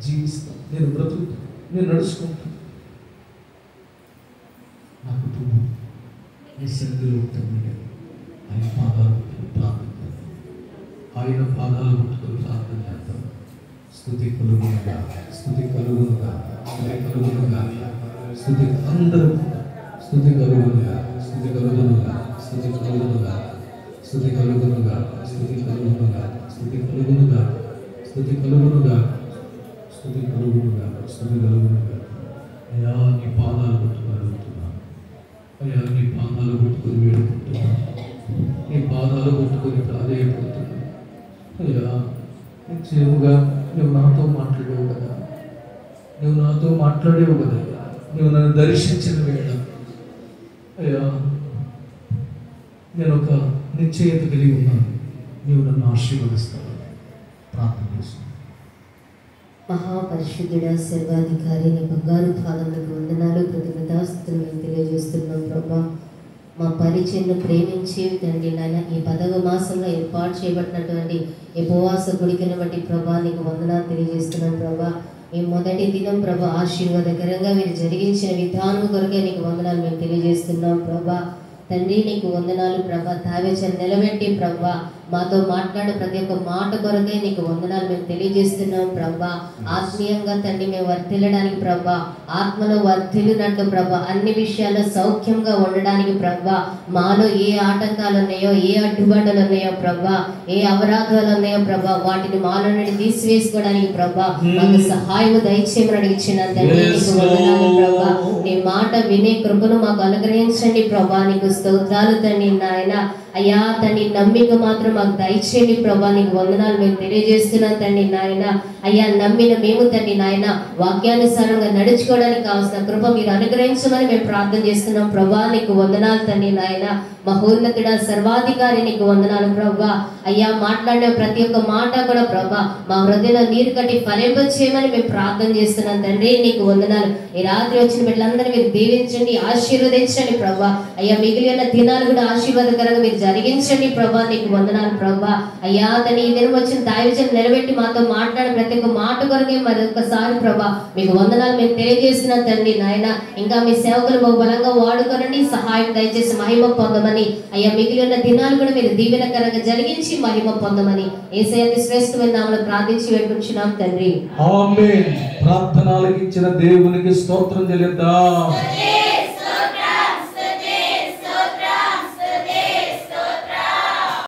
జీవిస్తాను, నేను బ్రతుకుతాను, నేను నడుచుకుంటాను. నా కుటుంబం నీ సన్నిధిలో ఉంటుంది. ఆయన పాదాలు పట్టుకుని ప్రార్థన చేద్దాం. ఆయన పాదాలు పట్టుకుని ప్రార్థన చేద్దాం. స్తుతి కలుగునుగా, స్తుతి కలుగునుగా, స్తుతి కలుగునుగా, స్తుతి అందరూ స్తుతి కలుగునుగా, స్తుతి కలుగునుగా, స్తుతి కలుగునుగా, స్తుతి కలుగునుగా, స్తుతి కలుగునుగా, స్తుతి కలుగునుగా, స్తుతి కలుగునుగా, స్తుతి కలుగునుగా, స్తుతి కలుగునుగా. అయ్యా నీ పాదాలు పట్టుకుని అడుగుతున్నాను. అయ్యా నీ పాదాలు పట్టుకుని వేడుకుంటున్నాను. నీ పాదాలు పట్టుకుని ప్రాధేయపడుతున్నాను. అయ్యా నిశ్చయముగా నువ్వు నాతో మాట్లాడేవు కదా, నువ్వు నాతో మాట్లాడేవు కదా, నువ్వు నన్ను దర్శించిన వేళ అయ్యా నేను ఒక నిశ్చయత కలిగి ఉన్నాను. నీవు నన్ను ఆశీర్వదిస్తావు. ప్రార్థన చేస్తున్నాను. మహాపరిశుద్ధుడ సర్వాధికారి నీ బంగారు పాదములకు వందనాలు, కృతజ్ఞతాస్తుతులు మేము తెలియజేస్తున్నాం ప్రభా. మా పరిచయను ప్రేమించి తండ్రి నాయన ఈ 10వ మాసంలో ఏర్పాటు చేయబడినటువంటి ఈ ఉపవాస గుడికను బట్టి ప్రభా నీకు వందనాలు తెలియజేస్తున్నాం ప్రభా. ఈ మొదటి దినం ప్రభా ఆశీర్వాదకరంగా మీరు జరిగించిన విధానం కొరకే నీకు వందనాలు మేము తెలియజేస్తున్నాం ప్రభా. తండ్రి నీకు వందనాలు ప్రభా. తావేచని నిలబెట్టి ప్రభా మాతో మాట్లాడే ప్రతి ఒక్క మాట కొరకే నీకు వందనాలు మేము తెలియజేస్తున్నాం ప్రభా. ఆత్మీయంగా తండ్రి మేము వర్ధిల్లడానికి ప్రభా, ఆత్మలో వర్ధిల్లినట్టు ప్రభా, అన్ని విషయాల్లో సౌఖ్యంగా ఉండడానికి ప్రభా, మాలో ఏ ఆటంకాలు ఉన్నాయో, ఏ అడ్డుబండలు ఉన్నాయో ప్రభా, ఏ అపరాధాలు ఉన్నాయో ప్రభా, వాటిని మాలో నుండి తీసివేసుకోవడానికి ప్రభా మాకు సహాయం దయచేయమని అడిగిన తండ్రి నీకు వందనాలు ప్రభా. నీ మాట వినే కృపను మాకు అనుగ్రహించండి ప్రభా. నీకు స్తోత్రాలు తండ్రి నాయన. అయ్యా తండ్రి నమ్మిక మాత్రం మాకు దయచేయండి ప్రభా. నీకు వందనాలు మేము తెలియజేస్తున్నాం తండ్రి నాయన. అయ్యా నమ్మిన మేము తండ్రి నాయన వాక్యానుసారంగా నడుచుకోవడానికి కావాల్సిన కృప మీరు అనుగ్రహించమని మేము ప్రార్థన చేస్తున్నాం ప్రభా. నీకు వందనాలు తండ్రి నాయన. మహోన్నతుడ సర్వాధికారి నీకు వందనాలు ప్రభా. అయ్యా మాట్లాడిన ప్రతి ఒక్క మాట కూడా ప్రభా మా హృదయంలో నీరు కట్టి ఫలింప చేయమని మేము ప్రార్థన చేస్తున్నాం తండ్రి. నీకు వందనాలు. ఈ రాత్రి వచ్చిన బిడ్డలందరూ మీరు దీవించండి, ఆశీర్వదించండి ప్రభా. అయ్యా మిగిలిన మిగిలి ఉన్న దినాలు కూడా ఆశీర్వాదకరంగా మీరు జరిగించండి ప్రభా. నీకు వందనాలు ప్రభా. అయ్యా తను ఈ దినం వచ్చిన దైవజనం నిలబెట్టి మాతో మాట్లాడే ప్రతి ఒక్క మాట కొరకే మరి ఒక్కసారి ప్రభా మీకు వందనాలు మేము తెలియజేస్తున్నాం తండ్రి. నాయన ఇంకా మీ సేవకులు బహు బలంగా వాడుకోనండి, సహాయం దయచేసి మహిమ పొందమని అయ్యా మిగిలి ఉన్న దినాలు కూడా మీరు దీవెనకరంగా జరిగించి మహిమ పొందమని యేసయ్య శ్రేష్టమైన నామములో ప్రార్థించి వేడుకుంటున్నాం తండ్రి. ఆమేన్. ప్రార్థనలకు ఇచ్చిన దేవునికి స్తోత్రం చెల్లిద్దాం.